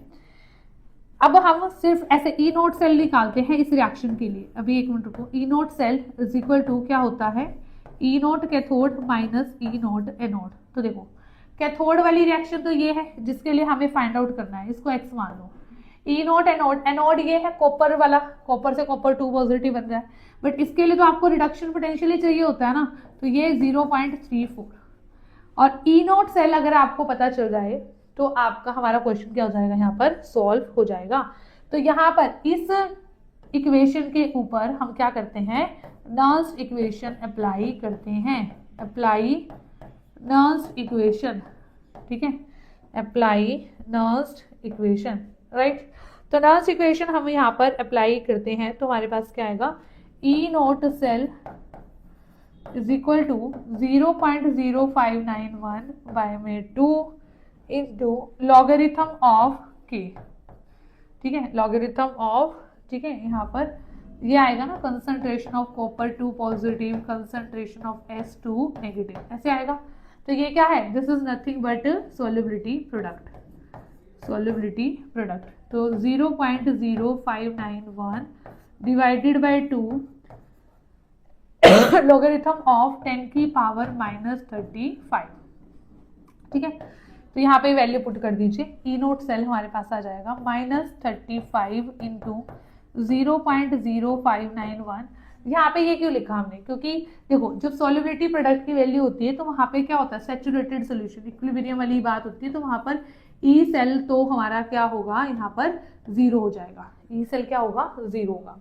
A: अब हम सिर्फ ऐसे ई नोट सेल निकालते हैं इस रिएक्शन के लिए, अभी एक मिनट रुको, E note cell is equal to क्या होता है, E not cathode minus E not anode. तो देखो कैथोड वाली रिएक्शन तो ये है जिसके लिए हमें फाइंड आउट करना है, इसको एक्स मान लो, ई नोट एनोड, एनोड ये है कॉपर वाला, कॉपर से कॉपर 2 पॉजिटिव बन रहा है, बट इसके लिए तो आपको रिडक्शन पोटेंशियल ही चाहिए होता है ना, तो ये 0.34, और ई नोट सेल अगर आपको पता चल जाए तो आपका हमारा क्वेश्चन क्या हो जाएगा, यहाँ पर सॉल्व हो जाएगा। तो यहाँ पर इस इक्वेशन के ऊपर हम क्या करते हैं, नर्स इक्वेशन अप्लाई करते हैं, अप्लाई नर्स इक्वेशन, ठीक है, अप्लाई नर्स इक्वेशन, राइट। तो नर्स इक्वेशन हम यहाँ पर अप्लाई करते हैं तो हमारे पास क्या आएगा, E note cell is equal to 0.0591 by में 2 इंटू लॉगरिथम ऑफ के, ठीक है, लॉगरिथम ऑफ, ठीक है, यहाँ पर ये आएगा ना concentration of copper 2 positive, concentration of S2 negative, ऐसे आएगा। तो ये क्या है, this is nothing but solubility product, solubility product. तो 0.0591 डिवाइडेड बाय 2 लॉगरिथम ऑफ 10 की पावर -35, ठीक है। तो यहाँ पे वैल्यू पुट कर दीजिए, ई नोट सेल हमारे पास आ जाएगा -35 इंटू 0.0591। यहाँ पे ये क्यों लिखा हमने, क्योंकि देखो जब सॉल्युबिलिटी प्रोडक्ट की वैल्यू होती है तो वहाँ पे क्या होता है, सैचुरेटेड सोल्यूशन, इक्विलिब्रियम वाली बात होती है, तो वहाँ पर ई सेल तो हमारा क्या होगा, यहाँ पर 0 हो जाएगा, ई सेल क्या होगा, 0 होगा,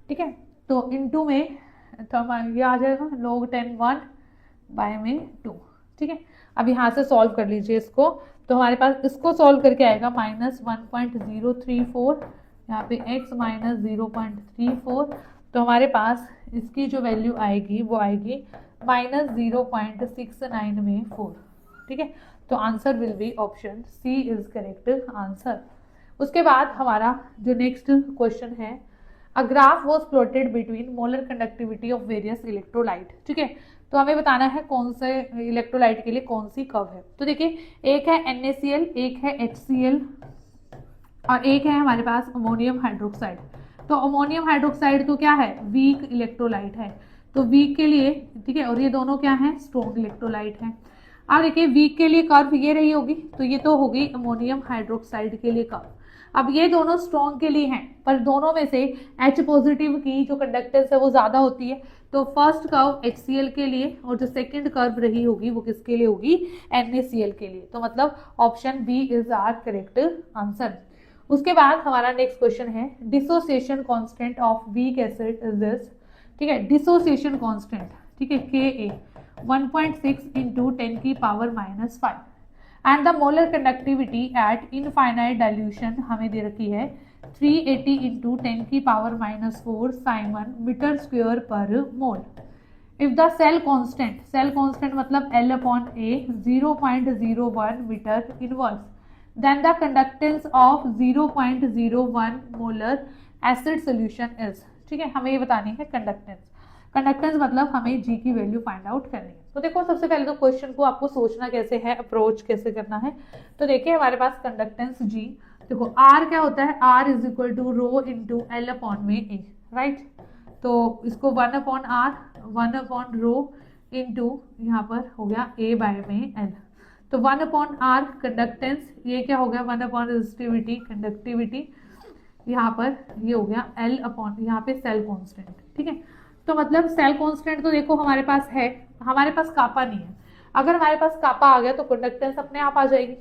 A: ठीक है। तो इनटू में तो ये आ जाएगा log 10 1 बाय में 2, ठीक है। अब यहाँ से सॉल्व कर लीजिए इसको, तो हमारे पास इसको सॉल्व करके आएगा -1.034, यहाँ पे x माइनस 0.34, तो हमारे पास इसकी जो वैल्यू आएगी वो आएगी -0.69 में 4, ठीक है। तो answer will be option C is correct answer. उसके बाद हमारा जो नेक्स्ट क्वेश्चन है, a graph was plotted between molar conductivity of various electrolyte, ठीक है। तो हमें बताना है कौन से इलेक्ट्रोलाइट के लिए कौन सी कर्व है। तो देखिए एक है NaCl, एक है HCl और एक है हमारे पास अमोनियम हाइड्रोक्साइड। तो अमोनियम हाइड्रोक्साइड तो क्या है, वीक इलेक्ट्रोलाइट है, तो वीक के लिए, ठीक है, और ये दोनों क्या है, स्ट्रॉन्ग इलेक्ट्रोलाइट है। अब देखिए वीक के लिए कर्व ये रही होगी, तो ये तो होगी अमोनियम हाइड्रोक्साइड के लिए कर्व। अब ये दोनों स्ट्रॉन्ग के लिए हैं, पर दोनों में से H पॉजिटिव की जो कंडक्टेंस है वो ज्यादा होती है, तो फर्स्ट कर्व HCl के लिए और जो सेकंड कर्व रही होगी वो किसके लिए होगी, NaCl के लिए। तो मतलब option B is are correct answer. उसके बाद हमारा नेक्स्ट क्वेश्चन है dissociation constant of weak acid is this. ठीक है, डिसोसिएशन कांस्टेंट, ठीक है, Ka 1.6 इंटू 10 की power -5 and the molar conductivity eight infinite dilution हमें दे रखी है 380 इंटू 10 की पावर -4 साइमन मीटर स्क्वायर पर mole. If the cell constant मतलब L/A 0.01 metre inverse, then the conductance of 0.01 molar acid solution is. ठीक है, हमें ये बतानी है कंडक्टेंस मतलब हमें G की वैल्यू फाइंड आउट करनी है। तो देखो सबसे पहले तो क्वेश्चन को आपको सोचना कैसे है, अप्रोच कैसे करना है। तो देखिए हमारे पास कंडक्टेंस G, देखो R क्या होता है, R is equal to rho into L/A, right. तो इसको 1/R 1/रो इंटू यहाँ पर हो गया A/L। तो 1/R कंडक्टेंस, ये क्या हो गया 1/ रेजिस्टिविटी कंडक्टिविटी, यहाँ पर ये हो गया L/ यहाँ पे सेल कांस्टेंट। ठीक है, तो मतलब सेल कांस्टेंट तो देखो हमारे पास है, हमारे पास कापा नहीं है। अगर हमारे पास कापा आ गया तो कंडक्टेंस अपने आप आ जाएगी।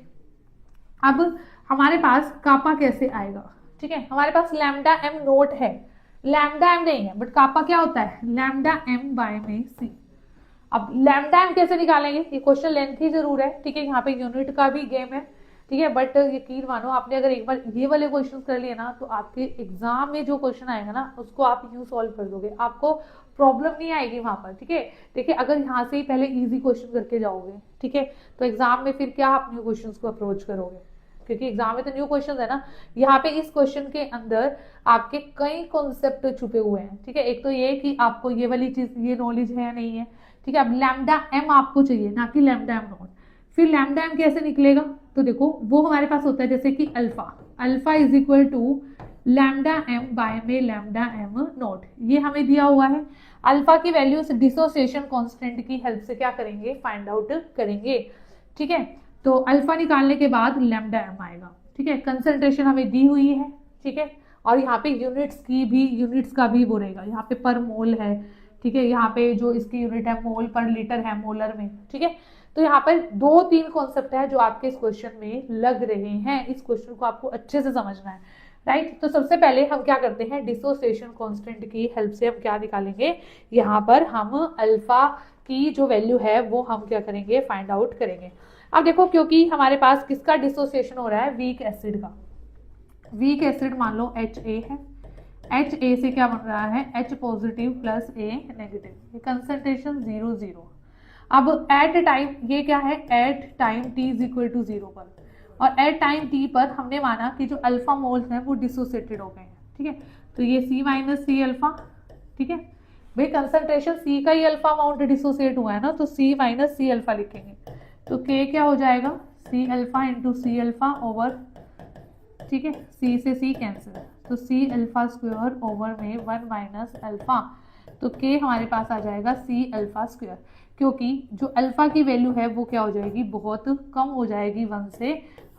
A: अब हमारे पास कापा कैसे आएगा, ठीक है, हमारे पास लैम्डा एम नोट है, लैम्डा एम नहीं है, बट कापा क्या होता है लैम्डा एम बाय में सी। अब लैम्डा एम कैसे निकालेंगे, ये क्वेश्चन लेंथी जरूर है, ठीक है, यहाँ पे यूनिट का भी गेम है, ठीक है, बट यकीन मानो आपने अगर एक बार ये वाले क्वेश्चन कर लिए ना तो आपके एग्जाम में जो क्वेश्चन आएगा ना उसको आप यूं सॉल्व कर दोगे, आपको प्रॉब्लम नहीं आएगी वहां पर। ठीक है, देखिए अगर यहाँ से ही पहले इजी क्वेश्चन करके जाओगे, ठीक है, तो एग्जाम में फिर क्या आप न्यू क्वेश्चन को अप्रोच करोगे, क्योंकि एग्जाम में तो न्यू क्वेश्चन है ना। यहाँ पे इस क्वेश्चन के अंदर आपके कई कॉन्सेप्ट छुपे हुए हैं। ठीक है, एक तो ये कि आपको ये वाली चीज ये नॉलेज है या नहीं है। ठीक है, अब लैम्डा एम आपको चाहिए ना कि लैम्डा एम नॉट। फिर लैम्डा एम कैसे निकलेगा, तो देखो वो हमारे पास होता है जैसे कि alpha is equal to lambda M by में लैम्डा एम नॉट, ये हमें दिया हुआ है। अल्फा की वैल्यू डिसोसिएशन कांस्टेंट की हेल्प से क्या करेंगे फाइंड आउट करेंगे। ठीक है, तो अल्फा निकालने के बाद लैम्डा एम आएगा। ठीक है, कंसंट्रेशन हमें दी हुई है, ठीक है, और यहाँ पे यूनिट्स का भी वो रहेगा, यहाँ पे पर मोल है। ठीक है, यहाँ पे जो इसकी यूनिट है मोल पर लीटर है मोलर में। ठीक है, तो यहाँ पर 2-3 कॉन्सेप्ट है जो आपके इस क्वेश्चन में लग रहे हैं, इस क्वेश्चन को आपको अच्छे से समझना है, राइट। तो सबसे पहले हम क्या करते हैं, डिसोसिएशन कांस्टेंट की हेल्प से हम क्या निकालेंगे, यहाँ पर हम अल्फा की जो वैल्यू है वो हम क्या करेंगे फाइंड आउट करेंगे। अब देखो क्योंकि हमारे पास किसका डिसोसिएशन हो रहा है, वीक एसिड का। वीक एसिड मान लो HA है, HA से क्या बन रहा है H positive plus A negative, concentration 0 अब एट टाइम ये क्या है, at time t is equal to 0 पर, और एट टाइम t पर हमने माना कि जो अल्फा मोल्स हैं वो डिसोसिएटेड हो गए हैं। ठीक है, तो ये C माइनस सी अल्फा, ठीक है, भाई कंसंट्रेशन C का ही अल्फा अमाउंट डिसोसिएट हुआ है ना, तो C माइनस सी अल्फा लिखेंगे, तो K क्या हो जाएगा C alpha into C alpha over, ठीक है, C से C कैंसिल, तो C अल्फा स्क्वायर ओवर में 1 माइनस अल्फा, तो K हमारे पास आ जाएगा C अल्फा स्क्वायर, क्योंकि जो अल्फा की वैल्यू है वो क्या हो जाएगी बहुत कम हो जाएगी 1 से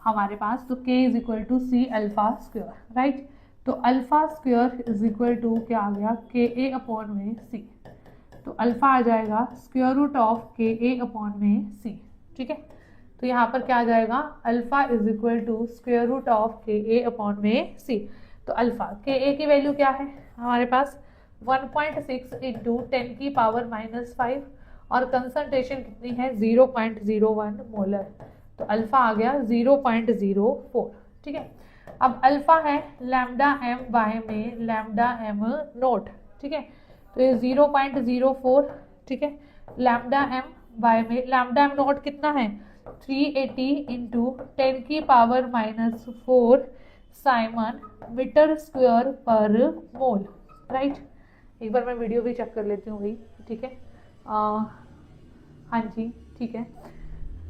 A: हमारे पास, तो K is equal to C alpha square, right. तो alpha square is equal to क्या आ गया KA अपॉन में C, तो अल्फा आ जाएगा square root of KA upon में C। ठीक है, तो यहाँ पर क्या आ जाएगा alpha is equal to square root of KA upon में C। तो अल्फा KA की वैल्यू क्या है हमारे पास 1.6 इंटू 10 की पावर -5 और कंसंट्रेशन कितनी है 0.01 मोलर, तो अल्फा आ गया 0.04। ठीक है, अब अल्फा है लैम्डा एम बाय में लैम्डा एम नोट। ठीक है, तो ये 0.04, ठीक है, लैम्डा एम बाय में लैम्डा एम नोट कितना है 380 इंटू 10 की पावर -4 साइमन मीटर स्क्वायर पर मोल, राइट। एक बार मैं वीडियो भी चेक कर लेती हूँ भाई, ठीक है, हाँ जी, ठीक है,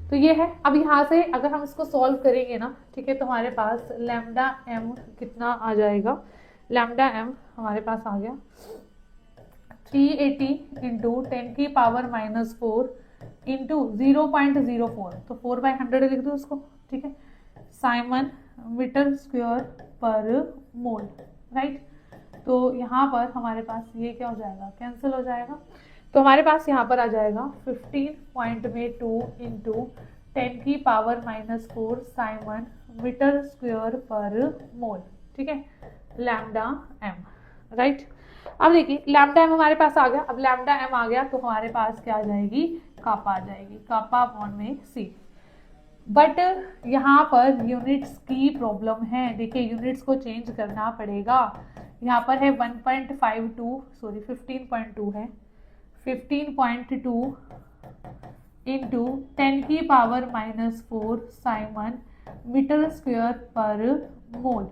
A: तो ये है। अब यहाँ से अगर हम इसको सॉल्व करेंगे ना, ठीक है, तो हमारे पास लैम्डा एम कितना आ जाएगा, लैम्डा एम हमारे पास आ गया 380 इंटू 10 की पावर -4 इंटू 0.04, तो 4/100 लिख दो उसको, ठीक है, साइमन मीटर स्क्वायर पर मोल, राइट। तो यहाँ पर हमारे पास ये क्या हो जाएगा कैंसिल हो जाएगा, तो हमारे पास यहाँ पर आ जाएगा 15.2 इंटू 10 की पावर -4 साइमन मीटर स्क्वायर पर मोल, ठीक है, लैम्डा एम, राइट। अब देखिए लैम्डा एम हमारे पास आ गया। अब लैम्डा एम आ गया तो हमारे पास क्या आ जाएगी, कापा आ जाएगी, कापा अपॉन में सी। बट यहाँ पर यूनिट्स की प्रॉब्लम है। देखिए यूनिट्स को चेंज करना पड़ेगा। यहाँ पर है 1.52 सॉरी 15.2 है, 15.2 इंटू 10 की पावर -4 साइमन मीटर स्क्वायर पर मोल।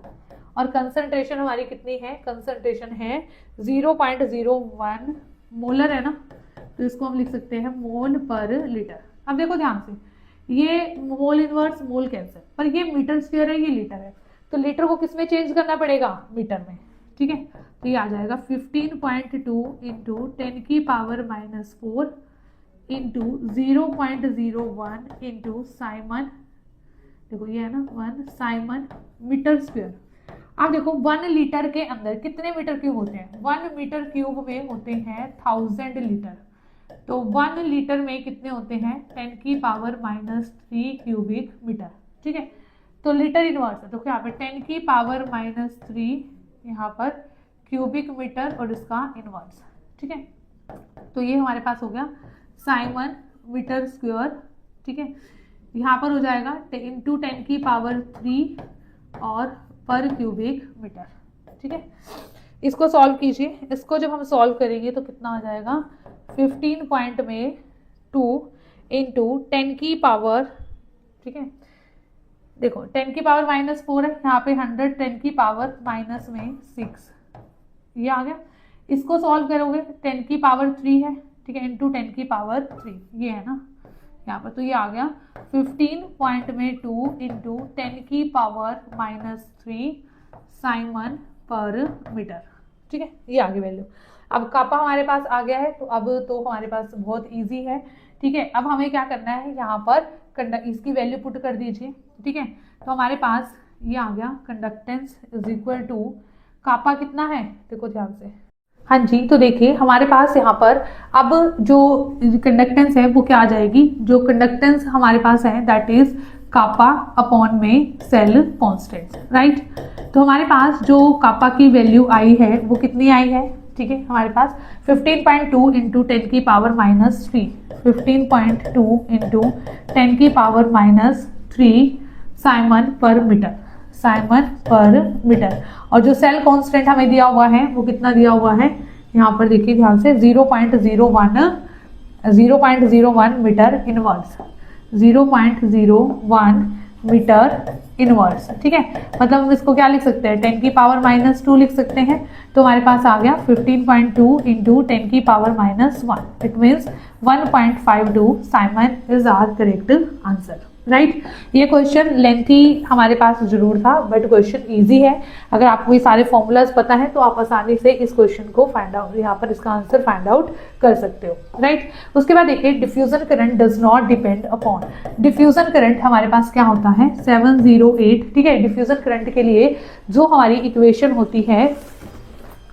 A: और कंसंट्रेशन हमारी कितनी है, कंसंट्रेशन है 0.01 मोलर है ना, तो इसको हम लिख सकते हैं मोल पर लीटर। अब देखो ध्यान से, ये मोल इनवर्स मोल कैंसिल, पर ये मीटर स्क्वायर है, ये लीटर है, तो लीटर को किस में चेंज करना पड़ेगा, मीटर में, ठीक है। तो ये आ जाएगा 15.2 इंटू 10 की पावर -4 इंटू 0.01 इंटू साइमन, देखो ये है ना 1 साइमन मीटर स्क्वायर। अब देखो 1 लीटर के अंदर कितने मीटर क्यूब होते हैं, 1 मीटर क्यूब में होते हैं 1000 लीटर, तो 1 लीटर में कितने होते हैं 10 की पावर -3 क्यूबिक मीटर, ठीक है। तो लीटर इनवर्स है, तो यहाँ पे 10 की पावर -3 यहाँ पर क्यूबिक मीटर और इसका इनवर्स, ठीक है। तो ये हमारे पास हो गया साइमन मीटर स्क्वायर, ठीक है। यहाँ पर हो जाएगा इंटू 10 की पावर 3 और पर क्यूबिक मीटर, ठीक है। इसको सॉल्व कीजिए। इसको जब हम सॉल्व करेंगे तो कितना आ जाएगा 15.2 इंटू 10 की पावर, ठीक है, देखो 10 की पावर -4 है, यहाँ पे 100 10 की पावर -6, ये आ गया। इसको सॉल्व करोगे 10 की पावर 3 है, ठीक है, इंटू 10 की पावर 3, ये है ना यहाँ पर, तो ये आ गया 15.2 इंटू 10 की पावर -3 साइमन पर मीटर, ठीक है, ये आगे वैल्यू। अब कापा हमारे पास आ गया है, तो अब तो हमारे पास बहुत इजी है, ठीक है। अब हमें क्या करना है, यहाँ पर इसकी वैल्यू पुट कर दीजिए, ठीक है। तो हमारे पास ये आ गया conductance is equal to kappa कितना है, देखो ध्यान से, हाँ जी। तो देखिए हमारे पास यहाँ पर अब जो कंडक्टेंस है वो क्या आ जाएगी, जो कंडक्टेंस हमारे पास है दैट इज कापा अपॉन में सेल कांस्टेंट, राइट। तो हमारे पास जो कापा की वैल्यू आई है वो कितनी आई है, ठीक है, हमारे पास 15.2 इंटू 10 की पावर -3, 15.2 इंटू 10 की पावर -3 साइमन पर मीटर, साइमन पर मीटर। और जो सेल कांस्टेंट हमें दिया हुआ है वो कितना दिया हुआ है, यहाँ पर देखिए ध्यान से 0.01 मीटर इनवर्स, 0.01 मीटर इनवर्स, ठीक है। मतलब हम इसको क्या लिख सकते हैं 10 की पावर -2 लिख सकते हैं। तो हमारे पास आ गया 15.2 इंटू 10 की power -1, it means 1.52 siemens is our correct answer, right. ये क्वेश्चन लेंथी हमारे पास जरूर था बट क्वेश्चन इजी है। अगर आपको ये सारे फॉर्मूलाज पता है तो आप आसानी से इस क्वेश्चन को फाइंड आउट, यहाँ पर इसका आंसर फाइंड आउट कर सकते हो, राइट। उसके बाद देखिए diffusion current does not depend upon, diffusion current हमारे पास क्या होता है 708, ठीक है। डिफ्यूजन करंट के लिए जो हमारी इक्वेशन होती है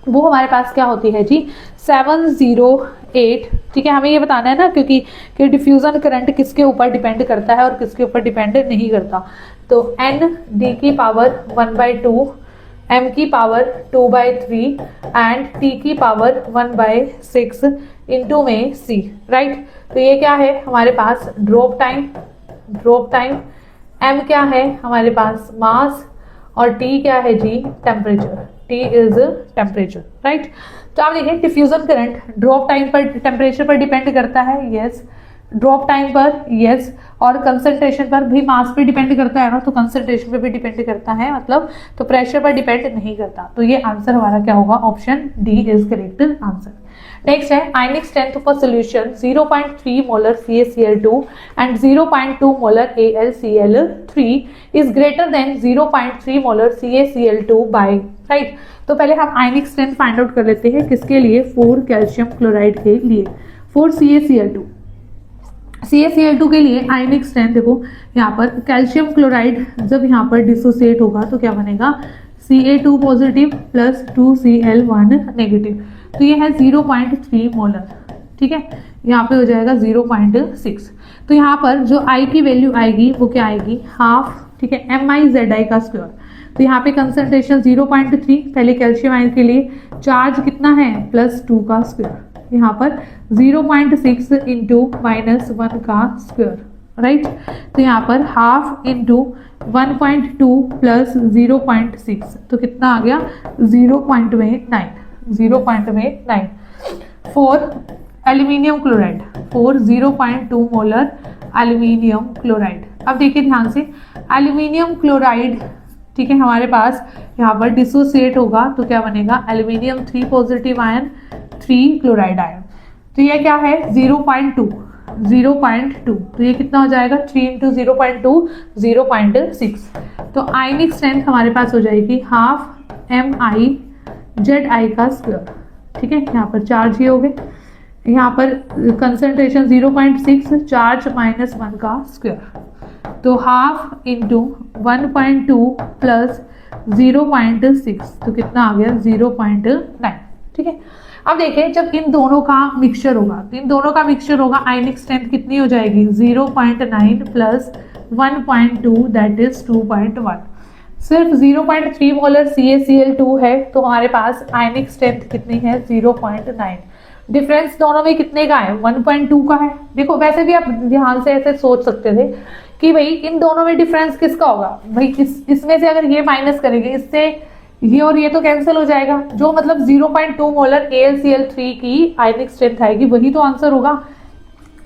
A: वो हमारे पास क्या होती है जी 708, ठीक है। हमें ये बताना है ना क्योंकि कि डिफ्यूजन करंट किसके ऊपर डिपेंड करता है और किसके ऊपर डिपेंड नहीं करता। तो n d की पावर 1/2, m की पावर 2/3 एंड t की पावर 1/6 इंटू में c, राइट। तो ये क्या है हमारे पास ड्रॉप टाइम, m क्या है हमारे पास मास और t क्या है जी temperature, T is temperature, right. तो आप देखिए डिफ्यूजन करंट ड्रॉप टाइम पर टेम्परेचर पर डिपेंड करता है, यस, ड्रॉप टाइम पर यस, और कंसंट्रेशन पर भी, मास पे डिपेंड करता है ना, तो कंसंट्रेशन पे भी डिपेंड करता है मतलब, तो प्रेशर पर डिपेंड नहीं करता। तो ये आंसर हमारा क्या होगा, option D is correct answer. Next है ionic strength of a solution 0.3 molar CaCl2 and 0.2 molar AlCl3 is greater than 0.3 molar CaCl2 by, right. तो पहले हम आयनिक स्ट्रेंथ फाइंड आउट कर लेते हैं, किसके लिए, 4 कैल्शियम क्लोराइड के लिए, 4 CaCl2 के लिए आयनिक स्ट्रेंथ देखो यहाँ पर कैल्शियम क्लोराइड जब यहाँ पर डिसोसिएट होगा तो क्या बनेगा Ca2 positive plus 2Cl1 negative, तो ये है 0.3 मोलर, ठीक है। यहाँ पे हो जाएगा 0.6। तो यहाँ पर जो I की वैल्यू आएगी वो क्या आएगी, हाफ ठीक है, MiZi का स्क्वायर। तो यहाँ पे कंसंट्रेशन 0.3, पहले कैल्शियम आयन के लिए चार्ज कितना है +2 का स्क्वायर, यहाँ पर 0.6 इंटू -1 का स्क्वायर, राइट। तो यहाँ पर हाफ इंटू 1.2 प्लस 0.6, तो कितना आ गया 0.9। 4 aluminium chloride, 0.2 molar aluminium chloride. अब देखिए ध्यान से, एल्यूमिनियम क्लोराइड, ठीक है, हमारे पास यहाँ पर डिसोसिएट होगा तो क्या बनेगा, aluminium 3 positive ion 3 chloride ion. तो ये क्या है 0.2, तो ये कितना हो जाएगा 3 इंटू 0.2 0.6। तो आयनिक स्ट्रेंथ हमारे पास हो जाएगी हाफ MiZi का स्क्वायर, ठीक है। यहाँ पर चार्ज ये हो गए, यहाँ पर कंसंट्रेशन 0.6, चार्ज -1 का स्क्वायर, तो हाफ इंटू 1.2 प्लस 0.6, तो कितना आ गया 0.9, ठीक है। अब देखिए जब इन दोनों का मिक्सचर होगा, तो इन दोनों का मिक्सचर होगा, आयनिक स्ट्रेंथ कितनी हो जाएगी 0.9 प्लस 1.2 दैट इज 2.1। सिर्फ 0.3 मोलर CaCl2 है, तो हमारे पास आयनिक स्ट्रेंथ कितनी है 0.9। डिफरेंस दोनों में कितने का है 1.2 का है। देखो वैसे भी आप ध्यान से ऐसे सोच सकते थे कि भाई इन दोनों में डिफरेंस किसका होगा, भाई इसमें से अगर ये माइनस करेंगे, इससे ये और ये तो कैंसिल हो जाएगा, जो मतलब 0.2 मोलर AlCl3 की आयनिक स्ट्रेंथ आएगी, वही तो आंसर होगा।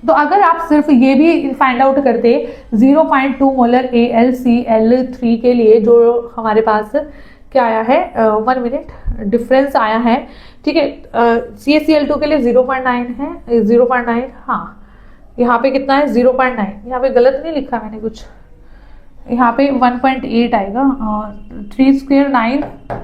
A: तो अगर आप सिर्फ ये भी फाइंड आउट करते 0.2 मोलर AlCl3 के लिए, जो हमारे पास क्या आया है 1 मिनट डिफरेंस आया है, ठीक है, CaCl2 के लिए 0.9 है, 0.9, हाँ यहाँ पे कितना है 0.9, यहाँ पे गलत नहीं लिखा मैंने कुछ, यहाँ पे 1.8 आएगा, 3 स्क्वायर 9,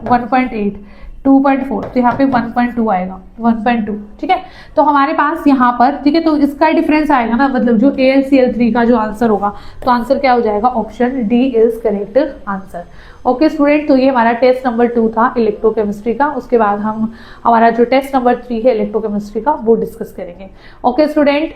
A: 1.8 2.4, तो यहाँ पे 1.2 आएगा, 1.2, ठीक है। तो हमारे पास यहाँ पर, ठीक है, तो इसका डिफरेंस आएगा ना, मतलब जो AlCl3 का जो आंसर होगा, तो आंसर क्या हो जाएगा, option D is correct answer. Okay student, तो ये हमारा टेस्ट नंबर 2 था इलेक्ट्रोकेमिस्ट्री का। उसके बाद हम हमारा जो टेस्ट नंबर 3 है इलेक्ट्रोकेमिस्ट्री का वो डिस्कस करेंगे। Okay student.